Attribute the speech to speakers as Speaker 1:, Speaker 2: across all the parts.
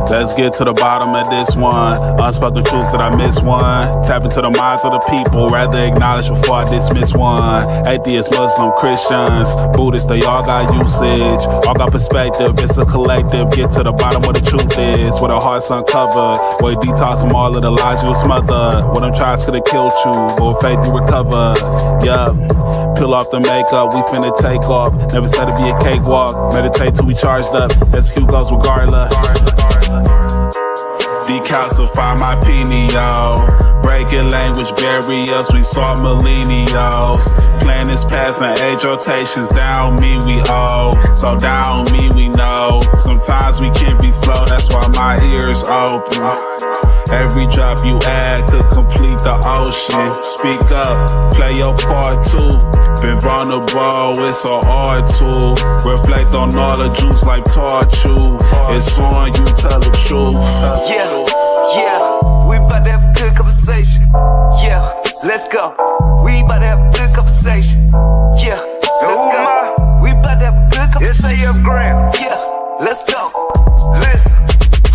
Speaker 1: Let's get to the bottom of this one. Unspoken truths that I miss one. Tap into the minds of the people, rather acknowledge before I dismiss one. Atheists, Muslim, Christians, Buddhists, they all got usage. All got perspective, it's a collective. Get to the bottom of the truth is. With our hearts uncovered. Where you detox from all of the lies you smother. What I'm trying to kill you, but with faith you recover. Yeah. Peel off the makeup, we finna take off. Never said it'd be a cakewalk. Meditate till we charged up. Execute goals regardless. Decalcify my pineal. Breaking language barriers, we saw millennials. Planets passing age rotations, down me we owe. So down me we know. Sometimes we can be slow, that's why my ears open. Every drop you add could complete the ocean. Speak up, play your part too. Been vulnerable, it's an art tool. Reflect on all the juice like torture. It's on you, tell the truth.
Speaker 2: Yeah, we about to have a good conversation. Yeah, let's go. We about to have a good conversation. Yeah, let's go. We about to have a good conversation. Yeah, let's go. Listen.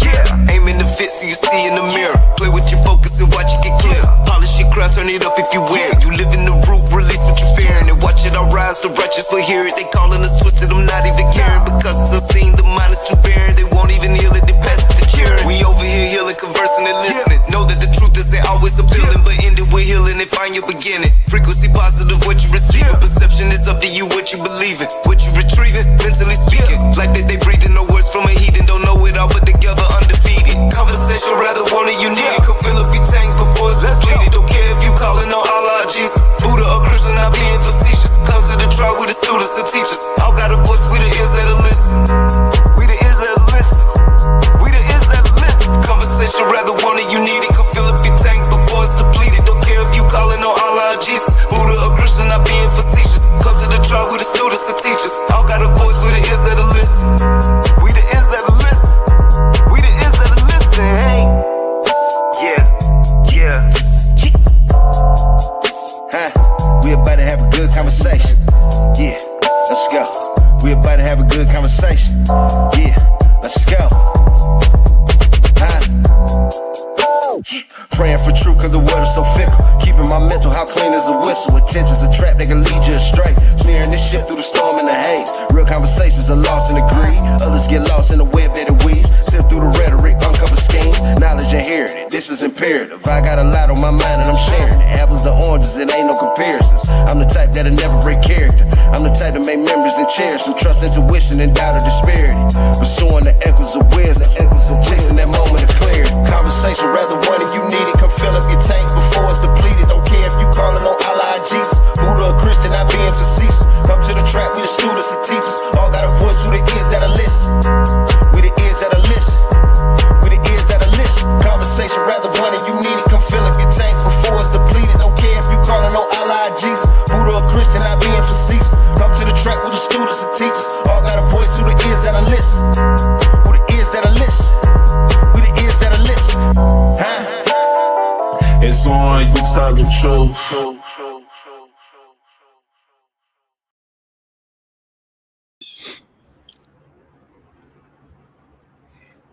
Speaker 2: Yeah, aim in the fit so you see in the mirror. Play with your focus and watch it get clear. Polish your crown, turn it up if you wear it. You live in the root, release what you're fearing. And watch it all rise, the righteous will hear it. They calling us twisted, I'm not even caring. Because it's unseen, the mind is too barren. They won't even heal it, they pass it to cheering. We over here healing, conversing and listening. Know that the truth isn't always appealing, but end it with healing and find your beginning. Frequency positive, what you receiving. Perception is up to you, what you believing. What you retrieving, mentally speaking. Life that they breathing, no words from a heathen. Don't know it all, but together undefeated. Conversation rather want it, you need it. Could fill up your tank before it's depleted. Don't care if you calling on Allah, Jesus, Buddha or Christian, not being facetious. Come to the tribe with the students and teachers. All got a voice, we the ears that'll listen. We the ears that'll listen. We the ears that'll listen. Conversation rather want it, you need it. Could fill up your tank before it's depleted. Don't care if you calling on Allah, Jesus, Buddha or Christian, not being facetious. Come to the tribe with the students and teachers. All got a voice, we the ears that'll listen. We the ears that'll listen. We the ears that'll listen. Hey. Yeah. We about to have a good conversation. Yeah, let's go. We about to have a good conversation. Yeah, let's go. Praying for truth cause the world is so fickle. Keeping my mental how clean as a whistle. Attention's a trap that can lead you astray. Sneering this shit through the storm and the haze. Real conversations are lost in the greed. Others get lost in the web that it weaves. Sift through the rhetoric, uncover schemes. Knowledge inherited, this is imperative. I got a lot on my mind and I'm sharing it. Apples to oranges, it ain't no comparisons. I'm the type that'll never break character. I'm the type to make memories and cherish them. Trust intuition and doubt or disparity. Pursuing the echoes of wisdom. Chasing that moment of clarity. Conversation rather one if you need it. Come fill up your tank before it's depleted. Don't care if you calling on Allah, Jesus, Buddha or Christian, not being facetious. Come to the trap with the students and teachers. All got a voice who the ears that'll listen. We the ears that'll listen. We the ears that'll listen. Conversation rather one if you need it. Come fill up your tank before it's depleted. Don't care if you calling on Allah, Jesus, Buddha or Christian, not being facetious. Come to the trap with the students and teachers. All got a voice who the ears that'll listen. Who the ears that'll listen. We the ears that'll listen.
Speaker 1: It's on you, tell the truth.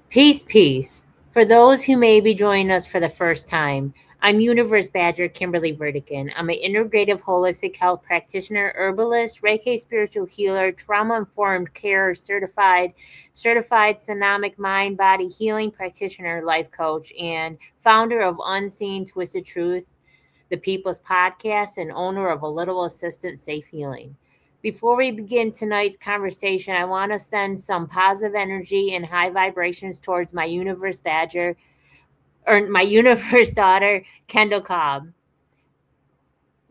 Speaker 3: Peace. For those who may be joining us for the first time, I'm Universe Badger Kimberly Vertigan. I'm an integrative holistic health practitioner, herbalist, Reiki spiritual healer, trauma-informed care certified sonomic mind body healing practitioner, life coach, and founder of Unseen Twisted Truth, the People's Podcast, and owner of A Little Assistant Safe Healing. Before we begin tonight's conversation, I want to send some positive energy and high vibrations towards my Universe Badger, or my Universe daughter, Kendall Cobb.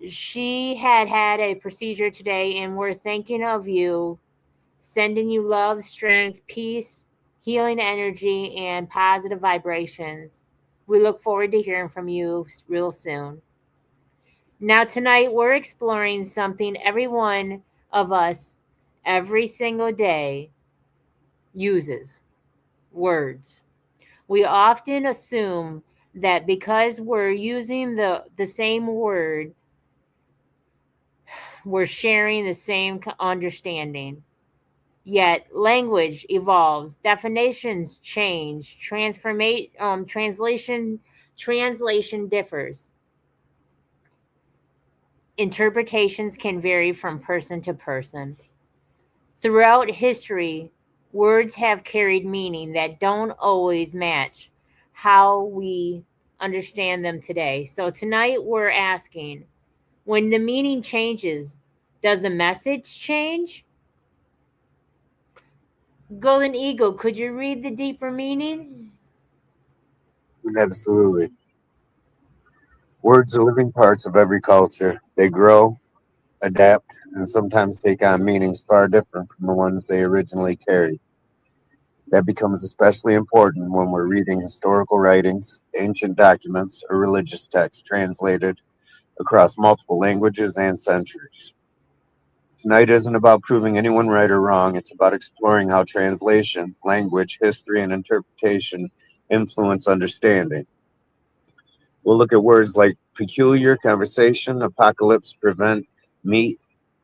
Speaker 3: She had a procedure today, and we're thinking of you, sending you love, strength, peace, healing energy, and positive vibrations. We look forward to hearing from you real soon. Now, tonight, we're exploring something everyone of us every single day uses: words. We often assume that because we're using the same word, we're sharing the same understanding. Yet language evolves, definitions change, translation differs. Interpretations can vary from person to person. Throughout history, words have carried meaning that don't always match how we understand them today. So tonight we're asking, when the meaning changes, does the message change? Golden Eagle, could you read the deeper meaning?
Speaker 4: Absolutely. Words are living parts of every culture. They grow, adapt, and sometimes take on meanings far different from the ones they originally carried. That becomes especially important when we're reading historical writings, ancient documents, or religious texts translated across multiple languages and centuries. Tonight isn't about proving anyone right or wrong, it's about exploring how translation, language, history, and interpretation influence understanding. We'll look at words like peculiar, conversation, apocalypse, prevent, meet,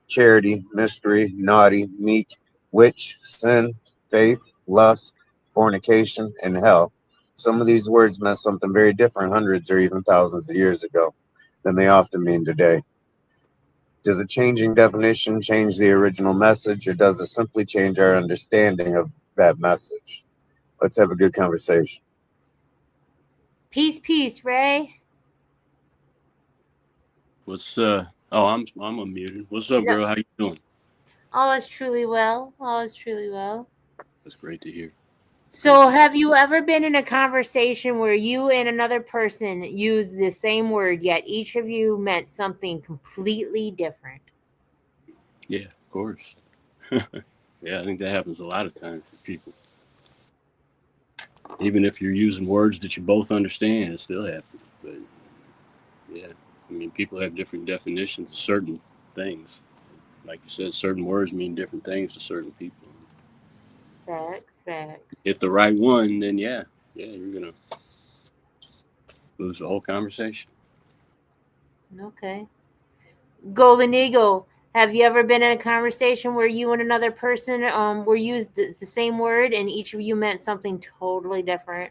Speaker 4: charity, mystery, naughty, meek, witch, sin, faith, lust, fornication, and hell. Some of these words meant something very different hundreds or even thousands of years ago than they often mean today. Does a changing definition change the original message, or does it simply change our understanding of that message? Let's have a good conversation.
Speaker 3: Peace, Ray.
Speaker 5: What's I'm unmuted. What's up,
Speaker 3: No.
Speaker 5: girl? How you doing?
Speaker 3: All is truly well. All is truly well.
Speaker 5: That's great to hear.
Speaker 3: So, have you ever been in a conversation where you and another person used the same word, yet each of you meant something completely different?
Speaker 5: Yeah, of course. Yeah, I think that happens a lot of times for people. Even if you're using words that you both understand, it still happens. But yeah, I mean, people have different definitions of certain things. Like you said, certain words mean different things to certain people.
Speaker 3: Facts.
Speaker 5: If the right one, then yeah, you're gonna lose the whole conversation.
Speaker 3: Okay. Golden Eagle, have you ever been in a conversation where you and another person were used the same word and each of you meant something totally different?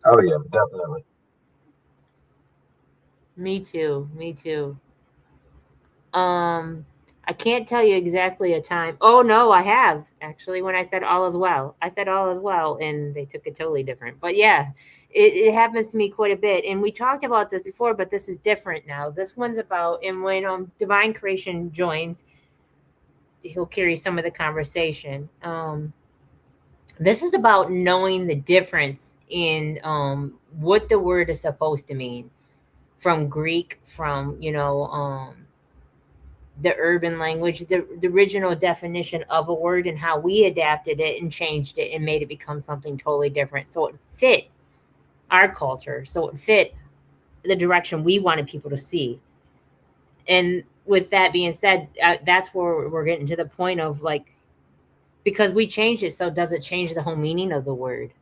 Speaker 4: Oh, yeah, definitely.
Speaker 3: Me too. I can't tell you exactly a time. Oh no, I have actually. When I said all is well, I said all is well, and they took it totally different. But yeah, it happens to me quite a bit. And we talked about this before, but this is different now. This one's about, and when Divine Creation joins, he'll carry some of the conversation. This is about knowing the difference in what the word is supposed to mean from Greek, from the urban language, the original definition of a word, and how we adapted it and changed it and made it become something totally different. So it fit our culture. So it fit the direction we wanted people to see. And with that being said, that's where we're getting to the point of like, because we changed it, so does it change the whole meaning of the word?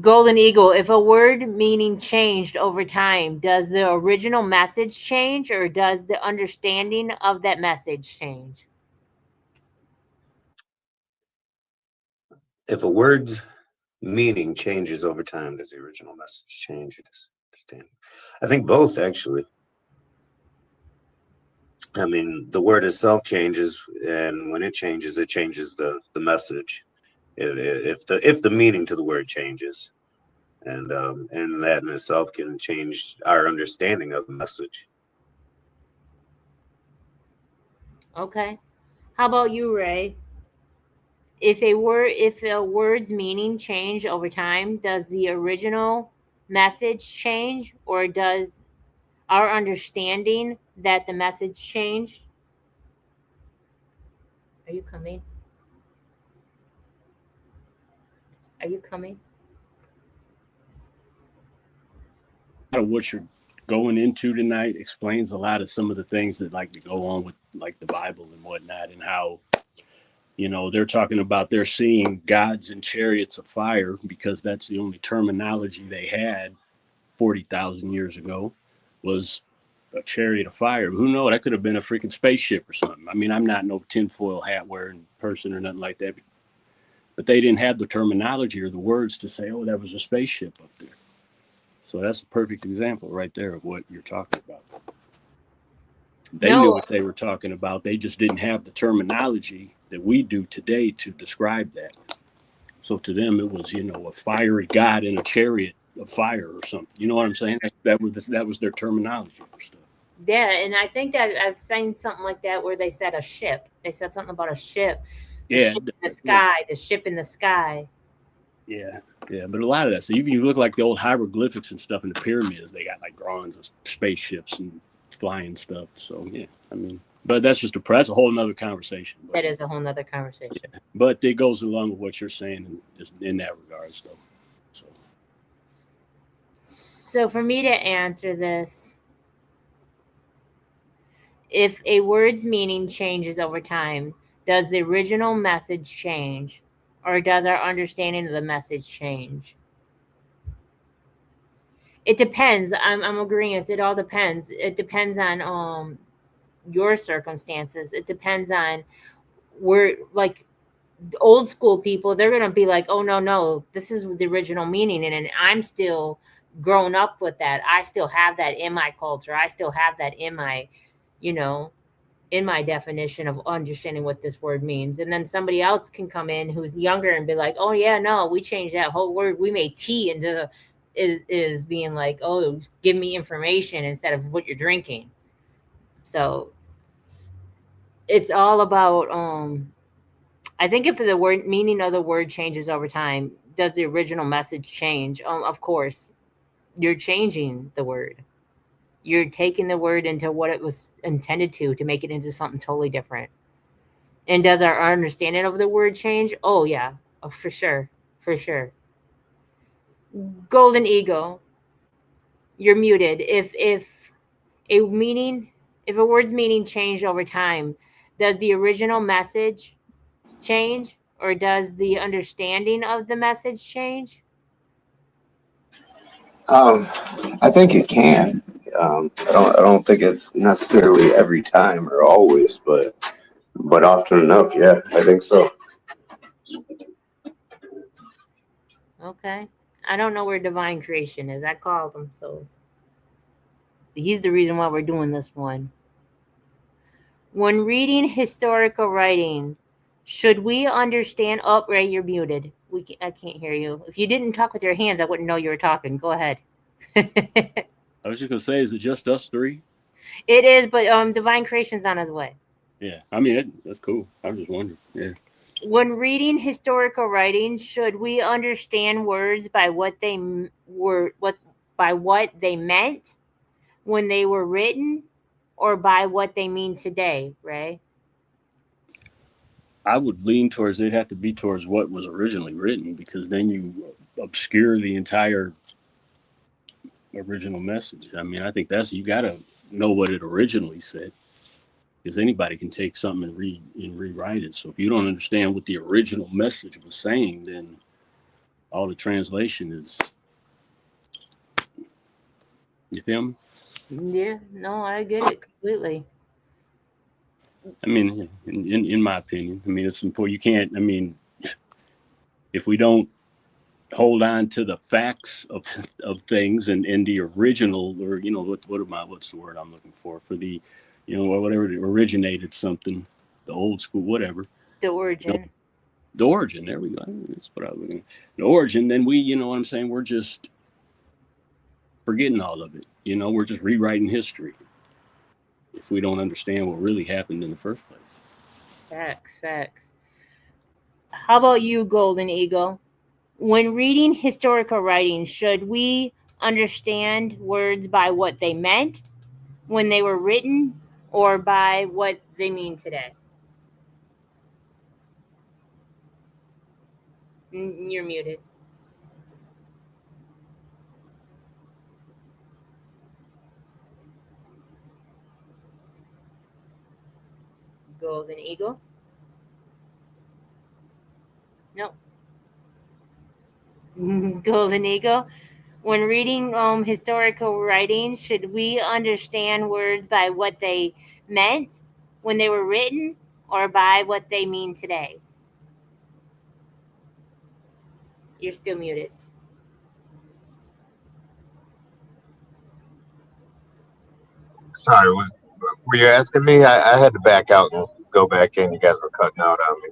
Speaker 3: Golden Eagle, if a word meaning changed over time, does the original message change or does the understanding of that message change?
Speaker 4: If a word's meaning changes over time, does the original message change? I think both, actually. I mean, the word itself changes, and when it changes the message. If the meaning to the word changes, and that in itself can change our understanding of the message.
Speaker 3: Okay. How about you, Ray? If a word's meaning change over time, does the original message change or does our understanding that the message changed? Are you coming? Are you coming?
Speaker 5: A lot of what you're going into tonight explains a lot of some of the things that like to go on with like the Bible and whatnot, and how they're talking about they're seeing gods in chariots of fire because that's the only terminology they had 40,000 years ago was a chariot of fire. Who knows? That could have been a freaking spaceship or something. I mean, I'm not no tinfoil hat wearing person or nothing like that. But they didn't have the terminology or the words to say, oh, that was a spaceship up there. So that's a perfect example right there of what you're talking about. They knew what they were talking about. They just didn't have the terminology that we do today to describe that. So to them, it was, a fiery god in a chariot of fire or something. You know what I'm saying? That was their terminology for stuff.
Speaker 3: Yeah, and I think that I've seen something like that where they said a ship. They said something about a ship. The ship in the sky. The ship in the sky.
Speaker 5: Yeah, but a lot of that. So even you look like the old hieroglyphics and stuff in the pyramids, they got like drawings of spaceships and flying stuff. So yeah, I mean, but that's a whole nother conversation.
Speaker 3: That is a whole nother conversation.
Speaker 5: Yeah, but it goes along with what you're saying in that regards, though.
Speaker 3: So for me to answer this, if a word's meaning changes over time, does the original message change, or does our understanding of the message change? It depends. I'm agreeing. It all depends. It depends on your circumstances. It depends on where, like, old school people, they're gonna be like, oh no, this is the original meaning, and I'm still grown up with that. I still have that in my culture. I still have that in my, in my definition of understanding what this word means. And then somebody else can come in who's younger and be like, oh yeah, no, we changed that whole word. We made tea into is being like, oh, give me information instead of what you're drinking. So it's all about I think if the word meaning of the word changes over time, does the original message change? Of course, you're changing the word. You're taking the word into what it was intended to make it into something totally different. And does our understanding of the word change? Oh yeah, for sure, for sure. Golden Eagle, you're muted. If a word's meaning changed over time, does the original message change, or does the understanding of the message change?
Speaker 4: I think it can. I don't think it's necessarily every time or always, but often enough, yeah, I think so.
Speaker 3: Okay. I don't know where Divine Creation is. I called him, so he's the reason why we're doing this one. When reading historical writing, should we understand? Oh, Ray, you're muted. I can't hear you. If you didn't talk with your hands, I wouldn't know you were talking. Go ahead.
Speaker 5: I was just gonna say, is it just us three?
Speaker 3: It is, but Divine Creation's on his way.
Speaker 5: Yeah, I mean that's cool. I was just wondering. Yeah.
Speaker 3: When reading historical writing, should we understand words by what they meant when they were written, or by what they mean today, Ray?
Speaker 5: I would lean towards it'd have to be towards what was originally written, because then you obscure the entire original message. I mean, I think you got to know what it originally said, because anybody can take something and rewrite it. So if you don't understand what the original message was saying, then all the translation is. You feel me?
Speaker 3: Yeah, no, I get it completely.
Speaker 5: I mean, in my opinion, I mean, it's important. You can't. I mean, if we don't hold on to the facts of things and the original, or what's the word I'm looking for the, whatever originated something, the old school, whatever.
Speaker 3: The origin.
Speaker 5: The origin. There we go. That's what I was looking at. The origin. Then we, you know what I'm saying? We're just forgetting all of it. We're just rewriting history if we don't understand what really happened in the first place.
Speaker 3: Facts. How about you, Golden Eagle? When reading historical writing, should we understand words by what they meant when they were written, or by what they mean today? You're muted. Golden Eagle? No. Golden Eagle? When reading historical writing, should we understand words by what they meant when they were written or by what they mean today? You're still muted.
Speaker 4: Sorry, were you asking me? I had to back out and go back in. You guys were cutting out on me.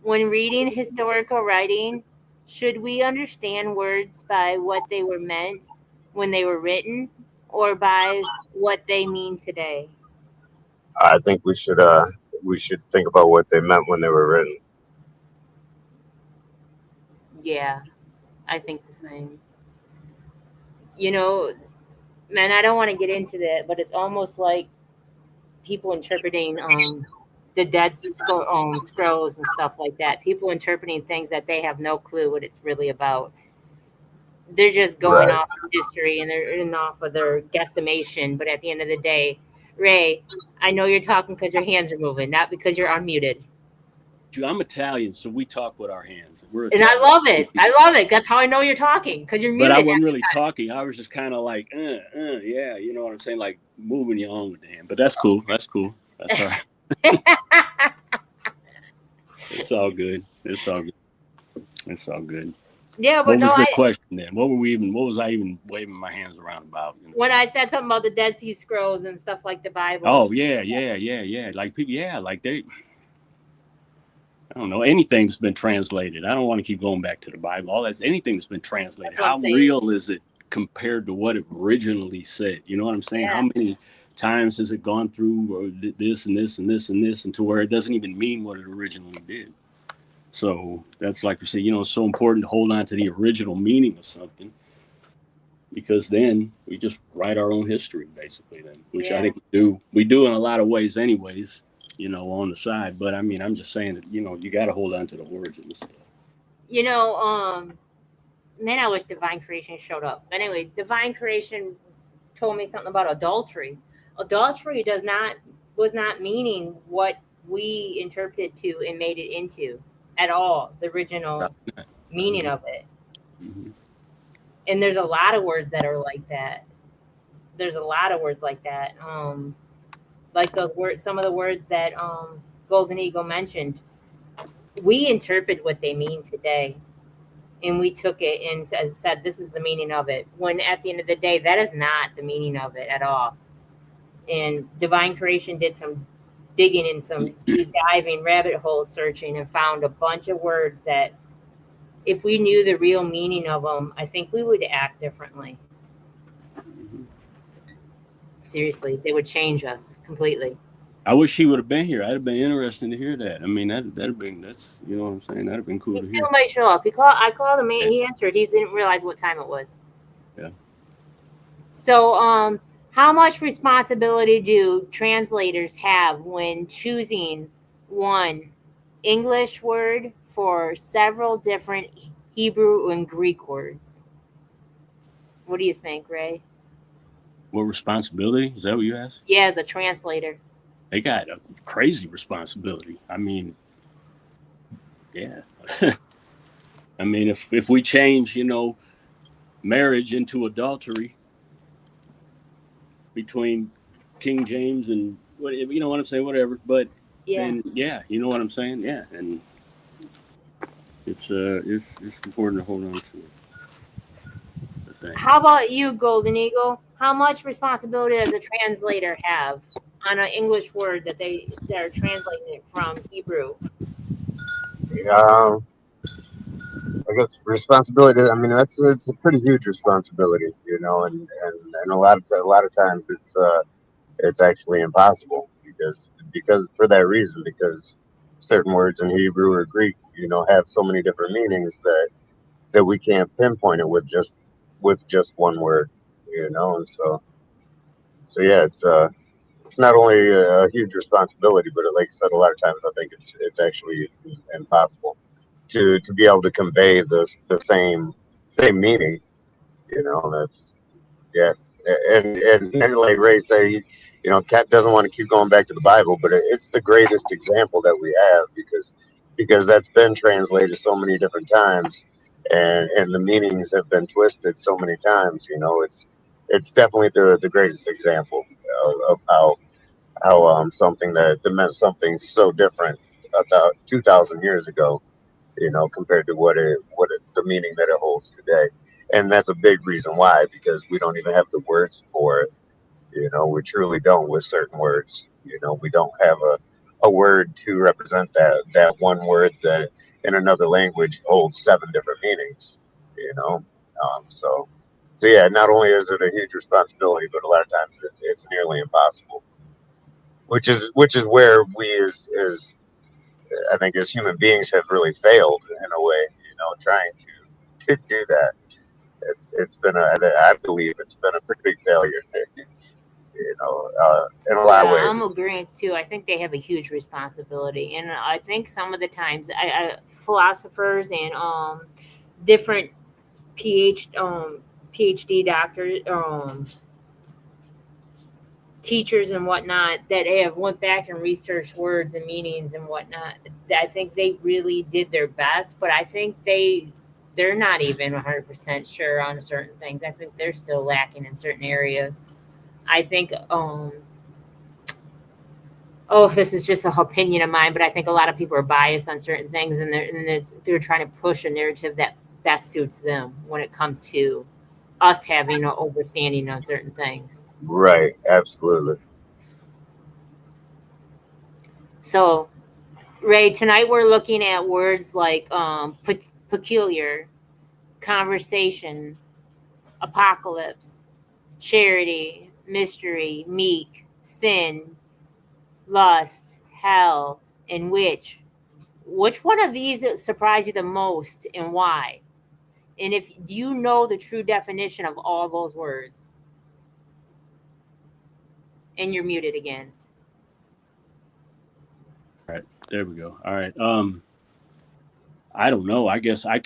Speaker 3: When reading historical writing, should we understand words by what they were meant when they were written or by what they mean today?
Speaker 4: I think we should think about what they meant when they were written.
Speaker 3: Yeah, I think the same. You know, man, I don't want to get into that, but it's almost like people interpreting the scrolls and stuff like that. People interpreting things that they have no clue what it's really about. They're just going
Speaker 4: Right.
Speaker 3: off of history and they're in off of their guesstimation. But at the end of the day, Ray, I know you're talking because your hands are moving, not because you're unmuted.
Speaker 5: I'm Italian, so we talk with our hands. We're
Speaker 3: And I
Speaker 5: Italian.
Speaker 3: love it. I love it. That's how I know you're talking because you're
Speaker 5: But
Speaker 3: muted.
Speaker 5: I wasn't really talking. I was just kind of like, yeah, you know what I'm saying? Like moving you on with the hand. But that's cool. That's cool. That's all right. It's all good. It's all good. It's all good.
Speaker 3: Yeah, but
Speaker 5: What
Speaker 3: no,
Speaker 5: was the question then? What was I even waving my hands around about?
Speaker 3: when I said something about the Dead Sea Scrolls and stuff like the Bible.
Speaker 5: Oh yeah. Like people, like I don't know, anything that's been translated. I don't want to keep going back to the Bible. All that's anything that's been translated.
Speaker 3: That's what
Speaker 5: How
Speaker 3: I'm saying.
Speaker 5: real is it compared to what it originally said? You know what I'm saying?
Speaker 3: Yeah.
Speaker 5: How many times has it gone through this and this and this and this, and to where it doesn't even mean what it originally did? So that's like we say, it's so important to hold on to the original meaning of something, because then we just write our own history, basically, then, which I think we do in a lot of ways anyways, on the side. But I mean, I'm just saying that, you got to hold on to the origin and stuff.
Speaker 3: Man, I wish Divine Creation showed up. But anyways, Divine Creation told me something about adultery. Adultery was not meaning what we interpreted to and made it into at all, the original meaning of it.
Speaker 5: Mm-hmm.
Speaker 3: And there's a lot of words that are like that. Like those words, some of the words that Golden Eagle mentioned, we interpret what they mean today. And we took it and said, this is the meaning of it. When at the end of the day, that is not the meaning of it at all. And Divine Creation did some digging in, some deep diving, rabbit hole searching, and found a bunch of words that if we knew the real meaning of them, I think we would act differently. Seriously, they would change us completely.
Speaker 5: I wish he would have been here. I'd have been interested to hear that. I mean, that's you know what I'm saying? That'd have been cool to
Speaker 3: He
Speaker 5: hear.
Speaker 3: still might show up. I called him, he answered. He didn't realize what time it was.
Speaker 5: Yeah.
Speaker 3: So, how much responsibility do translators have when choosing one English word for several different Hebrew and Greek words? What do you think, Ray?
Speaker 5: What responsibility? Is that what you asked?
Speaker 3: Yeah, as a translator.
Speaker 5: They got a crazy responsibility. I mean, yeah. I mean, if we change, marriage into adultery between King James and what, you know what I'm saying, whatever. But then, you know what I'm saying, yeah. And it's important to hold on to it.
Speaker 3: How about you, Golden Eagle? How much responsibility does a translator have on an English word that are translating it from Hebrew?
Speaker 4: I guess responsibility. I mean, it's a pretty huge responsibility, and a lot of times it's actually impossible because for that reason, because certain words in Hebrew or Greek, have so many different meanings that we can't pinpoint it with just one word, and so yeah, it's not only a huge responsibility, but like I said, a lot of times I think it's actually impossible to be able to convey the same meaning. That's and like Ray say, Cat doesn't want to keep going back to the Bible, but it's the greatest example that we have because that's been translated so many different times, and the meanings have been twisted so many times. It's definitely the greatest example of how something that meant something so different about 2,000 years ago, compared to the meaning that it holds today. And that's a big reason why, because we don't even have the words for it. We truly don't with certain words. We don't have a word to represent that one word that in another language holds seven different meanings. You know, so yeah. Not only is it a huge responsibility, but a lot of times it's nearly impossible. Which is where we as I think as human beings have really failed in a way. Trying to do that. It's been I believe it's been a pretty big failure. In a lot
Speaker 3: Yeah,
Speaker 4: of ways.
Speaker 3: I'm agreeing too. I think they have a huge responsibility, and I think some of the times, philosophers and different PhD doctors, teachers and whatnot that have went back and researched words and meanings and whatnot. I think they really did their best, but I think they're not even 100% sure on certain things. I think they're still lacking in certain areas. I think this is just a opinion of mine, but I think a lot of people are biased on certain things, and they're trying to push a narrative that best suits them when it comes to us having an understanding on certain things.
Speaker 4: Right. Absolutely.
Speaker 3: So, Ray, tonight we're looking at words like peculiar, conversation, apocalypse, charity, mystery, meek, sin, lust, hell, and witch. Which one of these surprised you the most and why? And do you know the true definition of all those words? And you're muted again.
Speaker 5: All right, there we go. All right. I don't know. I guess I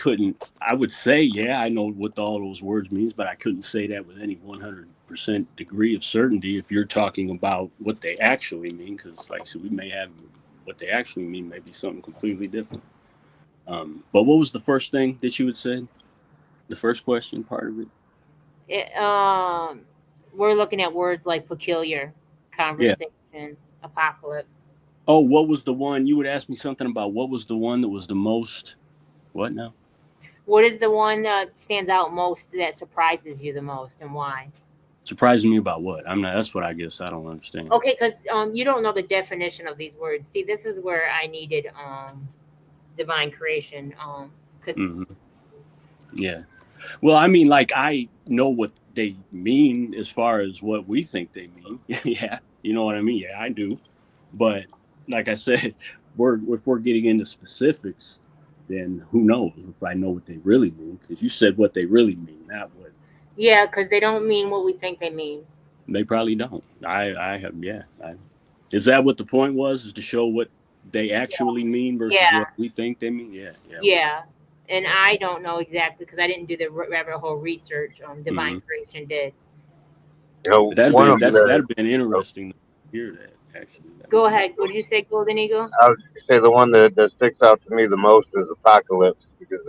Speaker 5: would say, yeah, I know what all those words means, but I couldn't say that with any 100% degree of certainty if you're talking about what they actually mean, because like I said, we may have what they actually mean may be something completely different. But what was the first thing that you would say? The first question part of it?
Speaker 3: We're looking at words like peculiar, conversation, apocalypse.
Speaker 5: Oh, what was the one? You would ask me something about what was the one that was the most, what now?
Speaker 3: What is the one that stands out most, that surprises you the most, and why?
Speaker 5: Surprising me about what? That's what I guess I don't understand.
Speaker 3: Okay, because you don't know the definition of these words. See, this is where I needed divine creation. Because
Speaker 5: yeah. Well, I mean, like, I know what they mean as far as what we think they mean. Yeah, you know what I mean? Yeah, I do. But like I said, if we're getting into specifics, then who knows if I know what they really mean? Because you said what they really mean, not what.
Speaker 3: Yeah, because they don't mean what we think they mean.
Speaker 5: They probably don't. I have, yeah. Is that what the point was? Is to show what they actually mean versus what we think they mean? Yeah.
Speaker 3: Yeah. And I don't know exactly because I didn't do the rabbit hole research divine creation did.
Speaker 5: That'd have been interesting to hear that, actually.
Speaker 3: Go ahead. What did you say, Golden Eagle?
Speaker 4: I was going to say the one that sticks out to me the most is apocalypse, because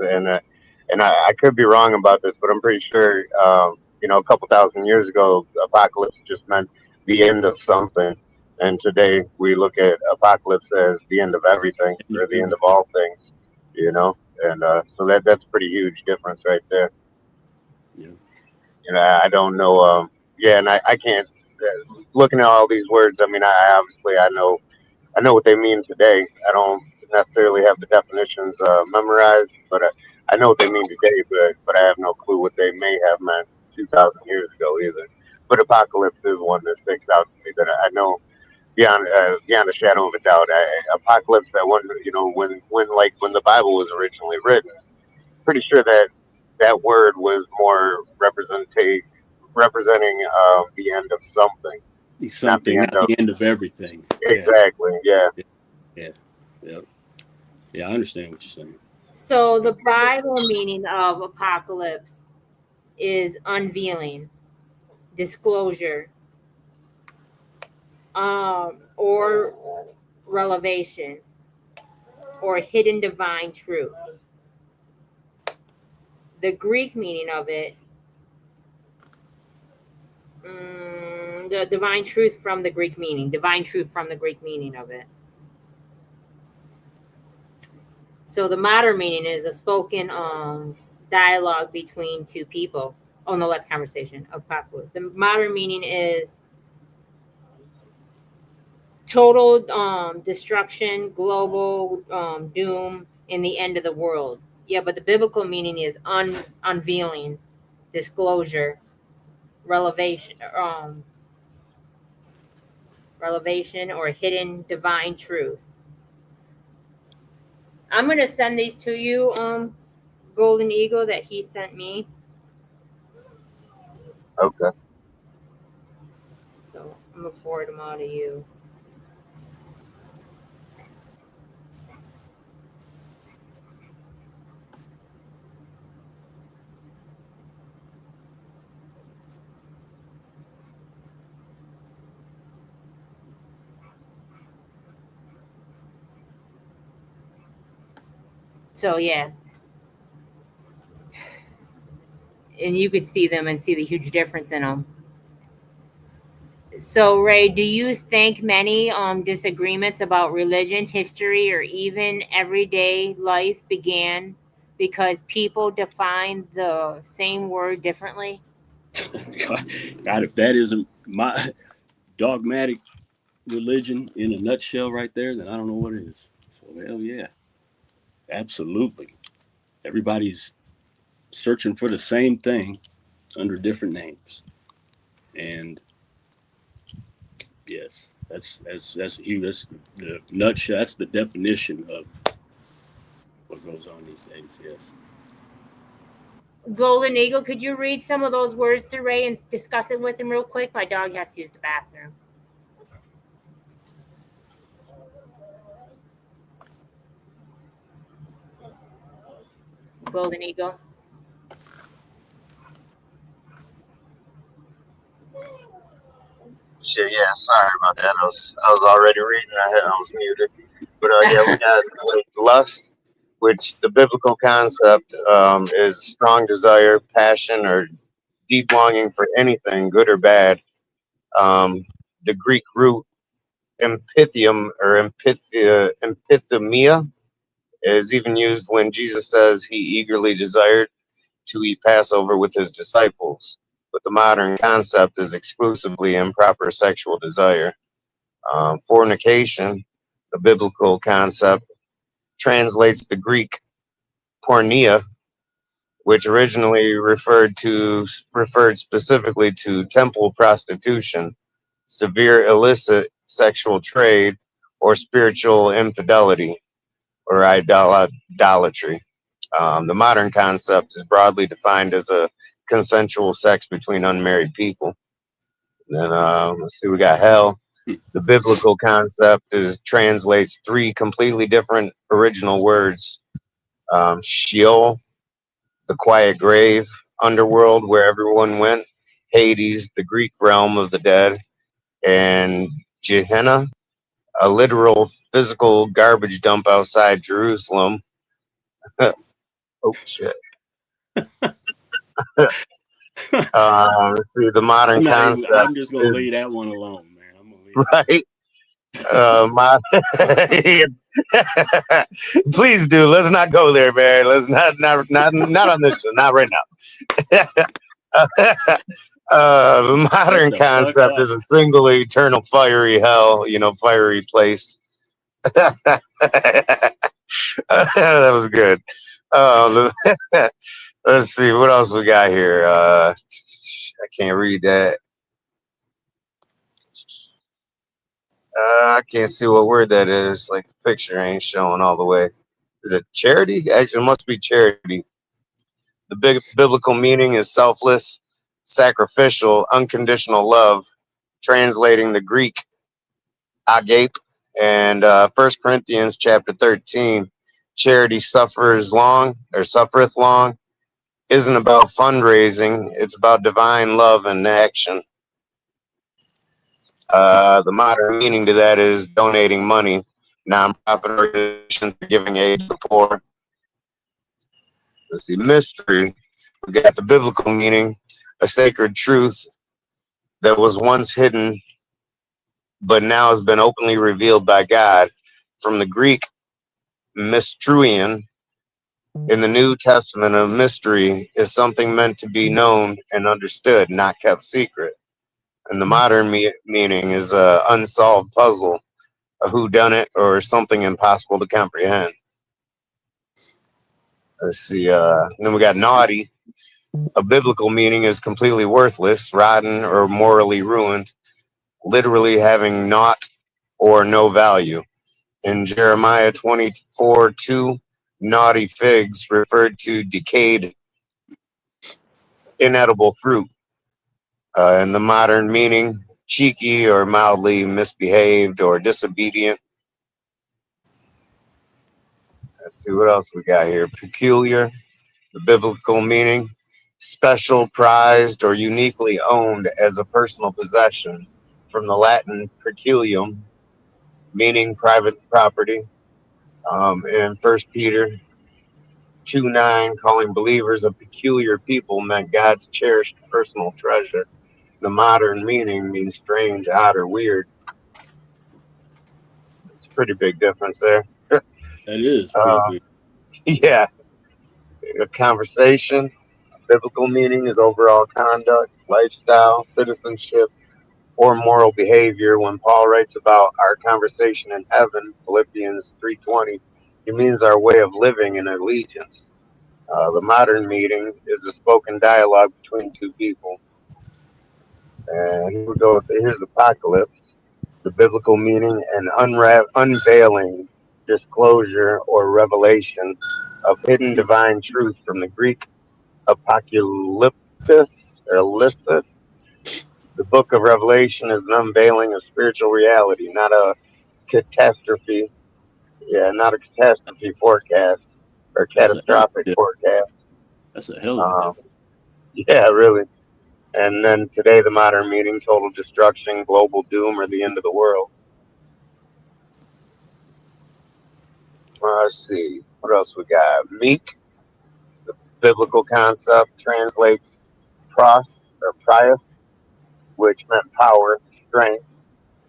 Speaker 4: and I could be wrong about this, but I'm pretty sure a couple thousand years ago, apocalypse just meant the end of something, and today we look at apocalypse as the end of everything or the end of all things, and so that's a pretty huge difference right there. Yeah. I don't know. And I can't. Looking at all these words, I mean, I know what they mean today. I don't necessarily have the definitions memorized, but I know what they mean today. But I have no clue what they may have meant 2,000 years ago either. But apocalypse is one that sticks out to me that I know beyond a shadow of a doubt. Apocalypse, that one, when the Bible was originally written, pretty sure that word was more representing the end of something.
Speaker 5: Something, not the end of everything.
Speaker 4: Exactly. Yeah.
Speaker 5: Yeah, I understand what you're saying.
Speaker 3: So the Bible meaning of apocalypse is unveiling, disclosure, or revelation, or hidden divine truth. The Greek meaning of it, the divine truth from the Greek meaning. Divine truth from the Greek meaning of it. So the modern meaning is a spoken dialogue between two people. Oh no, that's conversation. Apocalypse. The modern meaning is total destruction, global doom, and the end of the world. Yeah, but the biblical meaning is unveiling, disclosure, revelation, or hidden divine truth. I'm gonna send these to you, Golden Eagle, that he sent me.
Speaker 4: Okay.
Speaker 3: So I'm gonna forward them all to you. So yeah, and you could see them and see the huge difference in them. So Ray, do you think many disagreements about religion, history, or even everyday life began because people define the same word differently?
Speaker 5: God, if that isn't my dogmatic religion in a nutshell right there, then I don't know what is. So hell yeah, absolutely. Everybody's searching for the same thing under different names, and yes, that's huge. That's the nutshell. That's the definition of what goes on these days. Yes.
Speaker 3: Golden Eagle, could you read some of those words to Ray and discuss it with him real quick? My dog has to use the bathroom. Golden Eagle.
Speaker 4: Shit, yeah, sorry about that. I was already reading. I was muted. But yeah, we got lust, which the biblical concept is strong desire, passion, or deep longing for anything, good or bad. The Greek root empithium or empithymia is even used when Jesus says he eagerly desired to eat Passover with his disciples. But the modern concept is exclusively improper sexual desire. Fornication, the biblical concept, translates the Greek porneia, which originally referred specifically to temple prostitution, severe illicit sexual trade, or spiritual infidelity or idolatry. The modern concept is broadly defined as a consensual sex between unmarried people. And then let's see, we got hell. The biblical concept translates three completely different original words: Sheol, the quiet grave, underworld where everyone went; Hades, the Greek realm of the dead; and Gehenna, a literal physical garbage dump outside Jerusalem. Oh shit. Let's see, the modern concept.
Speaker 5: I'm just gonna leave that one alone, man. I'm gonna leave
Speaker 4: right. Please do. Let's not go there, man. Let's not on this show. Not right now. The modern concept is a single eternal fiery hell. Fiery place. That was good. Let's see what else we got here. I can't read that. I can't see what word that is. Like the picture ain't showing all the way. Is it charity? Actually, it must be charity. The big biblical meaning is selfless, sacrificial, unconditional love, translating the Greek agape. And 1 Corinthians chapter 13, charity suffereth long, isn't about fundraising. It's about divine love and action. The modern meaning to that is donating money, nonprofit organizations giving aid to the poor. Let's see, mystery. We got the biblical meaning, a sacred truth that was once hidden but now has been openly revealed by God. From the Greek mystrion, in the New Testament, a mystery is something meant to be known and understood, not kept secret. And the modern meaning is a unsolved puzzle, a whodunit, or something impossible to comprehend. Let's see. Then we got naughty. A biblical meaning is completely worthless, rotten, or morally ruined, literally having naught or no value. In Jeremiah 24:2, naughty figs referred to decayed, inedible fruit. In the modern meaning, cheeky or mildly misbehaved or disobedient. Let's see what else we got here. Peculiar, the biblical meaning, special, prized, or uniquely owned as a personal possession, from the Latin peculium, meaning private property. In 1 Peter 2:9, calling believers a peculiar people meant God's cherished personal treasure. The modern meaning means strange, odd, or weird. It's a pretty big difference there.
Speaker 5: That is pretty big.
Speaker 4: Yeah. A conversation, biblical meaning is overall conduct, lifestyle, citizenship, or moral behavior. When Paul writes about our conversation in heaven, Philippians 3:20, he means our way of living and allegiance. The modern meaning is a spoken dialogue between two people. And here we go. Here's apocalypse, the biblical meaning, an unveiling, disclosure, or revelation of hidden divine truth, from the Greek apocalyptus or lysis. The book of Revelation is an unveiling of spiritual reality, not a catastrophe. Yeah, not a catastrophe forecast or catastrophic forecast.
Speaker 5: That's a hell of a difference.
Speaker 4: Yeah, really. And then today, the modern meaning, total destruction, global doom, or the end of the world. Let's see. What else we got? Meek, the biblical concept, translates pros or prius, which meant power, strength,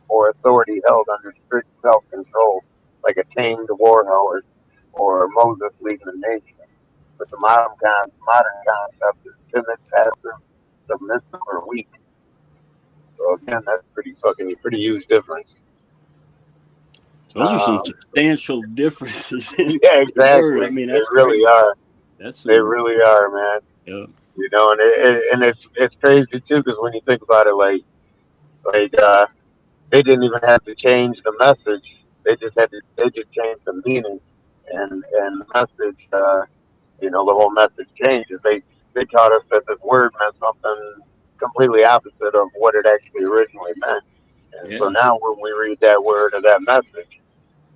Speaker 4: or authority held under strict self-control, like a tamed war horse or Moses leading the nation. But the modern concept is timid, passive, submissive, or weak. So again, that's pretty huge difference.
Speaker 5: Those are some substantial differences.
Speaker 4: Yeah, exactly.
Speaker 5: I mean,
Speaker 4: they really are. They really are, man.
Speaker 5: Yeah.
Speaker 4: You know, and it's crazy too, because when you think about it, like they didn't even have to change the message. They just changed the meaning, and the message. You know, the whole message changes. They taught us that this word meant something completely opposite of what it actually originally meant. And so now when we read that word or that message,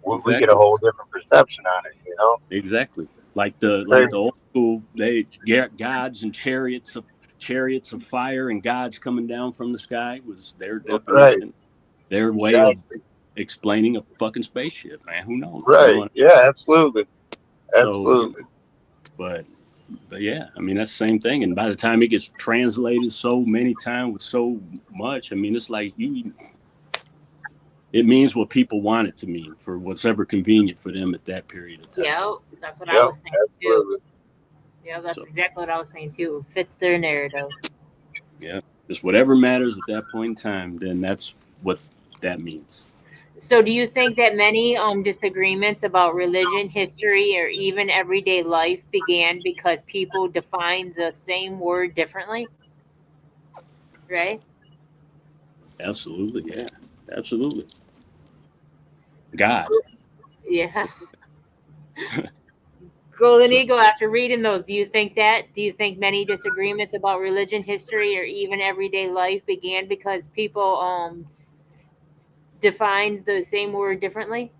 Speaker 4: we get a whole different perception on it, you know?
Speaker 5: Exactly. Like the old school, they get gods and chariots of fire and gods coming down from the sky was their definition, their way of explaining a fucking spaceship, man. Who knows?
Speaker 4: Right.
Speaker 5: You know
Speaker 4: Yeah, absolutely. Absolutely.
Speaker 5: But yeah, I mean, that's the same thing. And by the time it gets translated so many times with so much, I mean, it's like it means what people want it to mean for what's ever convenient for them at that period of time.
Speaker 3: Yeah, that's what I was saying
Speaker 4: absolutely.
Speaker 3: too. Yeah, that's exactly what I was saying too. It fits their narrative.
Speaker 5: Yeah, just whatever matters at that point in time, then that's what that means.
Speaker 3: So do you think that many disagreements about religion, history, or even everyday life began because people defined the same word differently? Right?
Speaker 5: Absolutely, yeah. Absolutely. God.
Speaker 3: Yeah. Golden Eagle, after reading those, do you think many disagreements about religion, history, or even everyday life began because people defined the same word differently?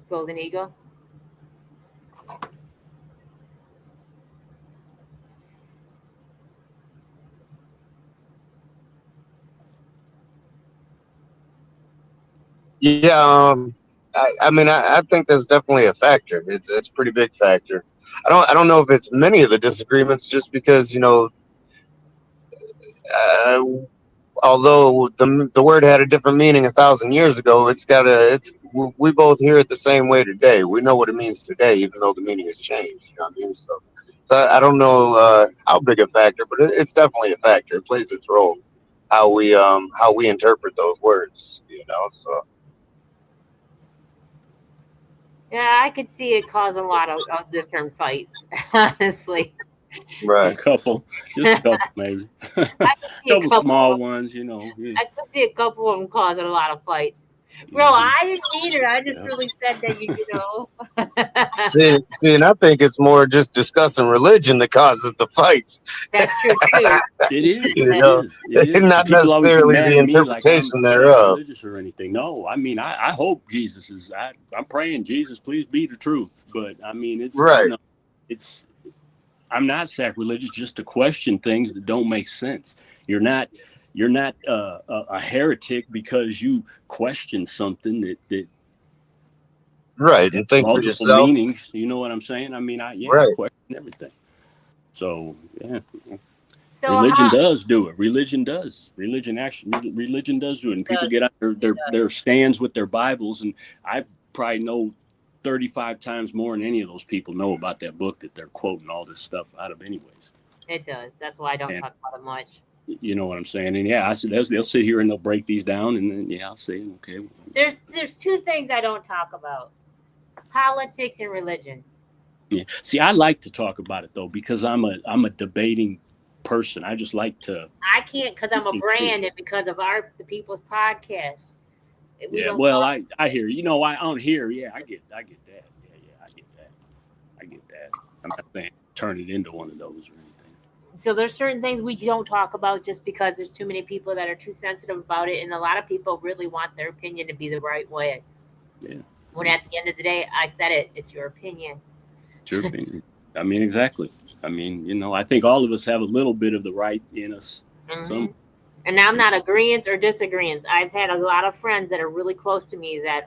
Speaker 3: Golden Eagle?
Speaker 4: Yeah, I mean, I think that's definitely a factor. It's a pretty big factor. I don't know if it's many of the disagreements, just because uh, although the word had a different meaning 1,000 years ago, we both hear it the same way today. We know what it means today, even though the meaning has changed. You know what I mean? So I don't know how big a factor, but it's definitely a factor. It plays its role how we interpret those words. So
Speaker 3: Yeah, I could see it cause a lot of different fights, honestly.
Speaker 5: A
Speaker 4: right.
Speaker 5: couple, just a couple, maybe.
Speaker 3: I could see a
Speaker 5: Couple
Speaker 3: couple.
Speaker 5: small ones, you know. Yeah.
Speaker 3: I could see a couple of them causing a lot of fights. Bro,
Speaker 5: Mhm.
Speaker 3: I didn't either. I just
Speaker 5: Yeah.
Speaker 3: really said that you know.
Speaker 4: See, and I think it's more just discussing religion that causes the fights.
Speaker 3: That's true too.
Speaker 5: It is.
Speaker 4: You
Speaker 5: It
Speaker 4: know,
Speaker 5: is. It is.
Speaker 4: not
Speaker 5: People always get
Speaker 4: necessarily
Speaker 5: mad
Speaker 4: the
Speaker 5: at me like I'm
Speaker 4: interpretation thereof.
Speaker 5: sacrilegious or anything. No, I mean, I hope Jesus is. I'm praying, Jesus, please be the truth. But I mean, it's
Speaker 4: Right.
Speaker 5: it's. I'm not sacrilegious just to question things that don't make sense. You're not a heretic because you question something that
Speaker 4: Right, and think for
Speaker 5: multiple
Speaker 4: yourself.
Speaker 5: meanings. You know what I'm saying? I mean, I
Speaker 4: Right.
Speaker 5: question everything. So yeah.
Speaker 3: So
Speaker 5: Religion
Speaker 3: how,
Speaker 5: does do it. Religion does. Religion does do it. And people get out their stands with their Bibles, and I probably know 35 times more than any of those people know about that book that they're quoting all this stuff out of anyways.
Speaker 3: it does. That's why I don't
Speaker 5: And
Speaker 3: talk about it much.
Speaker 5: you know what I'm saying? And yeah, I said they'll sit here and they'll break these down, and then I'll say, okay.
Speaker 3: There's two things I don't talk about: politics and religion.
Speaker 5: Yeah. See, I like to talk about it though because I'm a debating person. I just like to.
Speaker 3: I can't because I'm a brand and because of the people's podcasts. We
Speaker 5: Yeah,
Speaker 3: don't
Speaker 5: well,
Speaker 3: talk.
Speaker 5: I hear you know I on here. Yeah, I get that. I get that. I'm not saying turn it into one of those or anything.
Speaker 3: So there's certain things we don't talk about just because there's too many people that are too sensitive about it, and a lot of people really want their opinion to be the right way.
Speaker 5: Yeah.
Speaker 3: When at the end of the day, I said it's your opinion.
Speaker 5: It's your opinion. I mean, exactly. I mean, you know, I think all of us have a little bit of the right in us.
Speaker 3: Mm-hmm. And I'm not agreeance or disagreeance. I've had a lot of friends that are really close to me that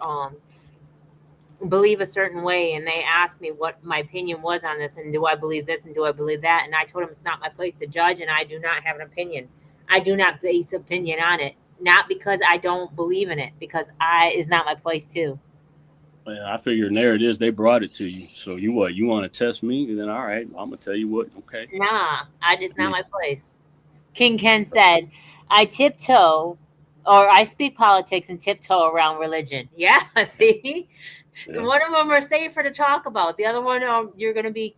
Speaker 3: believe a certain way, and they asked me what my opinion was on this, and do I believe this and do I believe that, and I told them it's not my place to judge, and I do not have an opinion. I do not base opinion on it, not because I don't believe in it, because it's not my place to.
Speaker 5: Well, I figured there it is. They brought it to you. So you want to test me? Then all right, I'm gonna tell you what. Okay.
Speaker 3: Nah, it's not my place. King Ken said, I tiptoe, or I speak politics and tiptoe around religion. Yeah, see?
Speaker 5: Yeah.
Speaker 3: So one of them are safer to talk about. The other one, you're going to be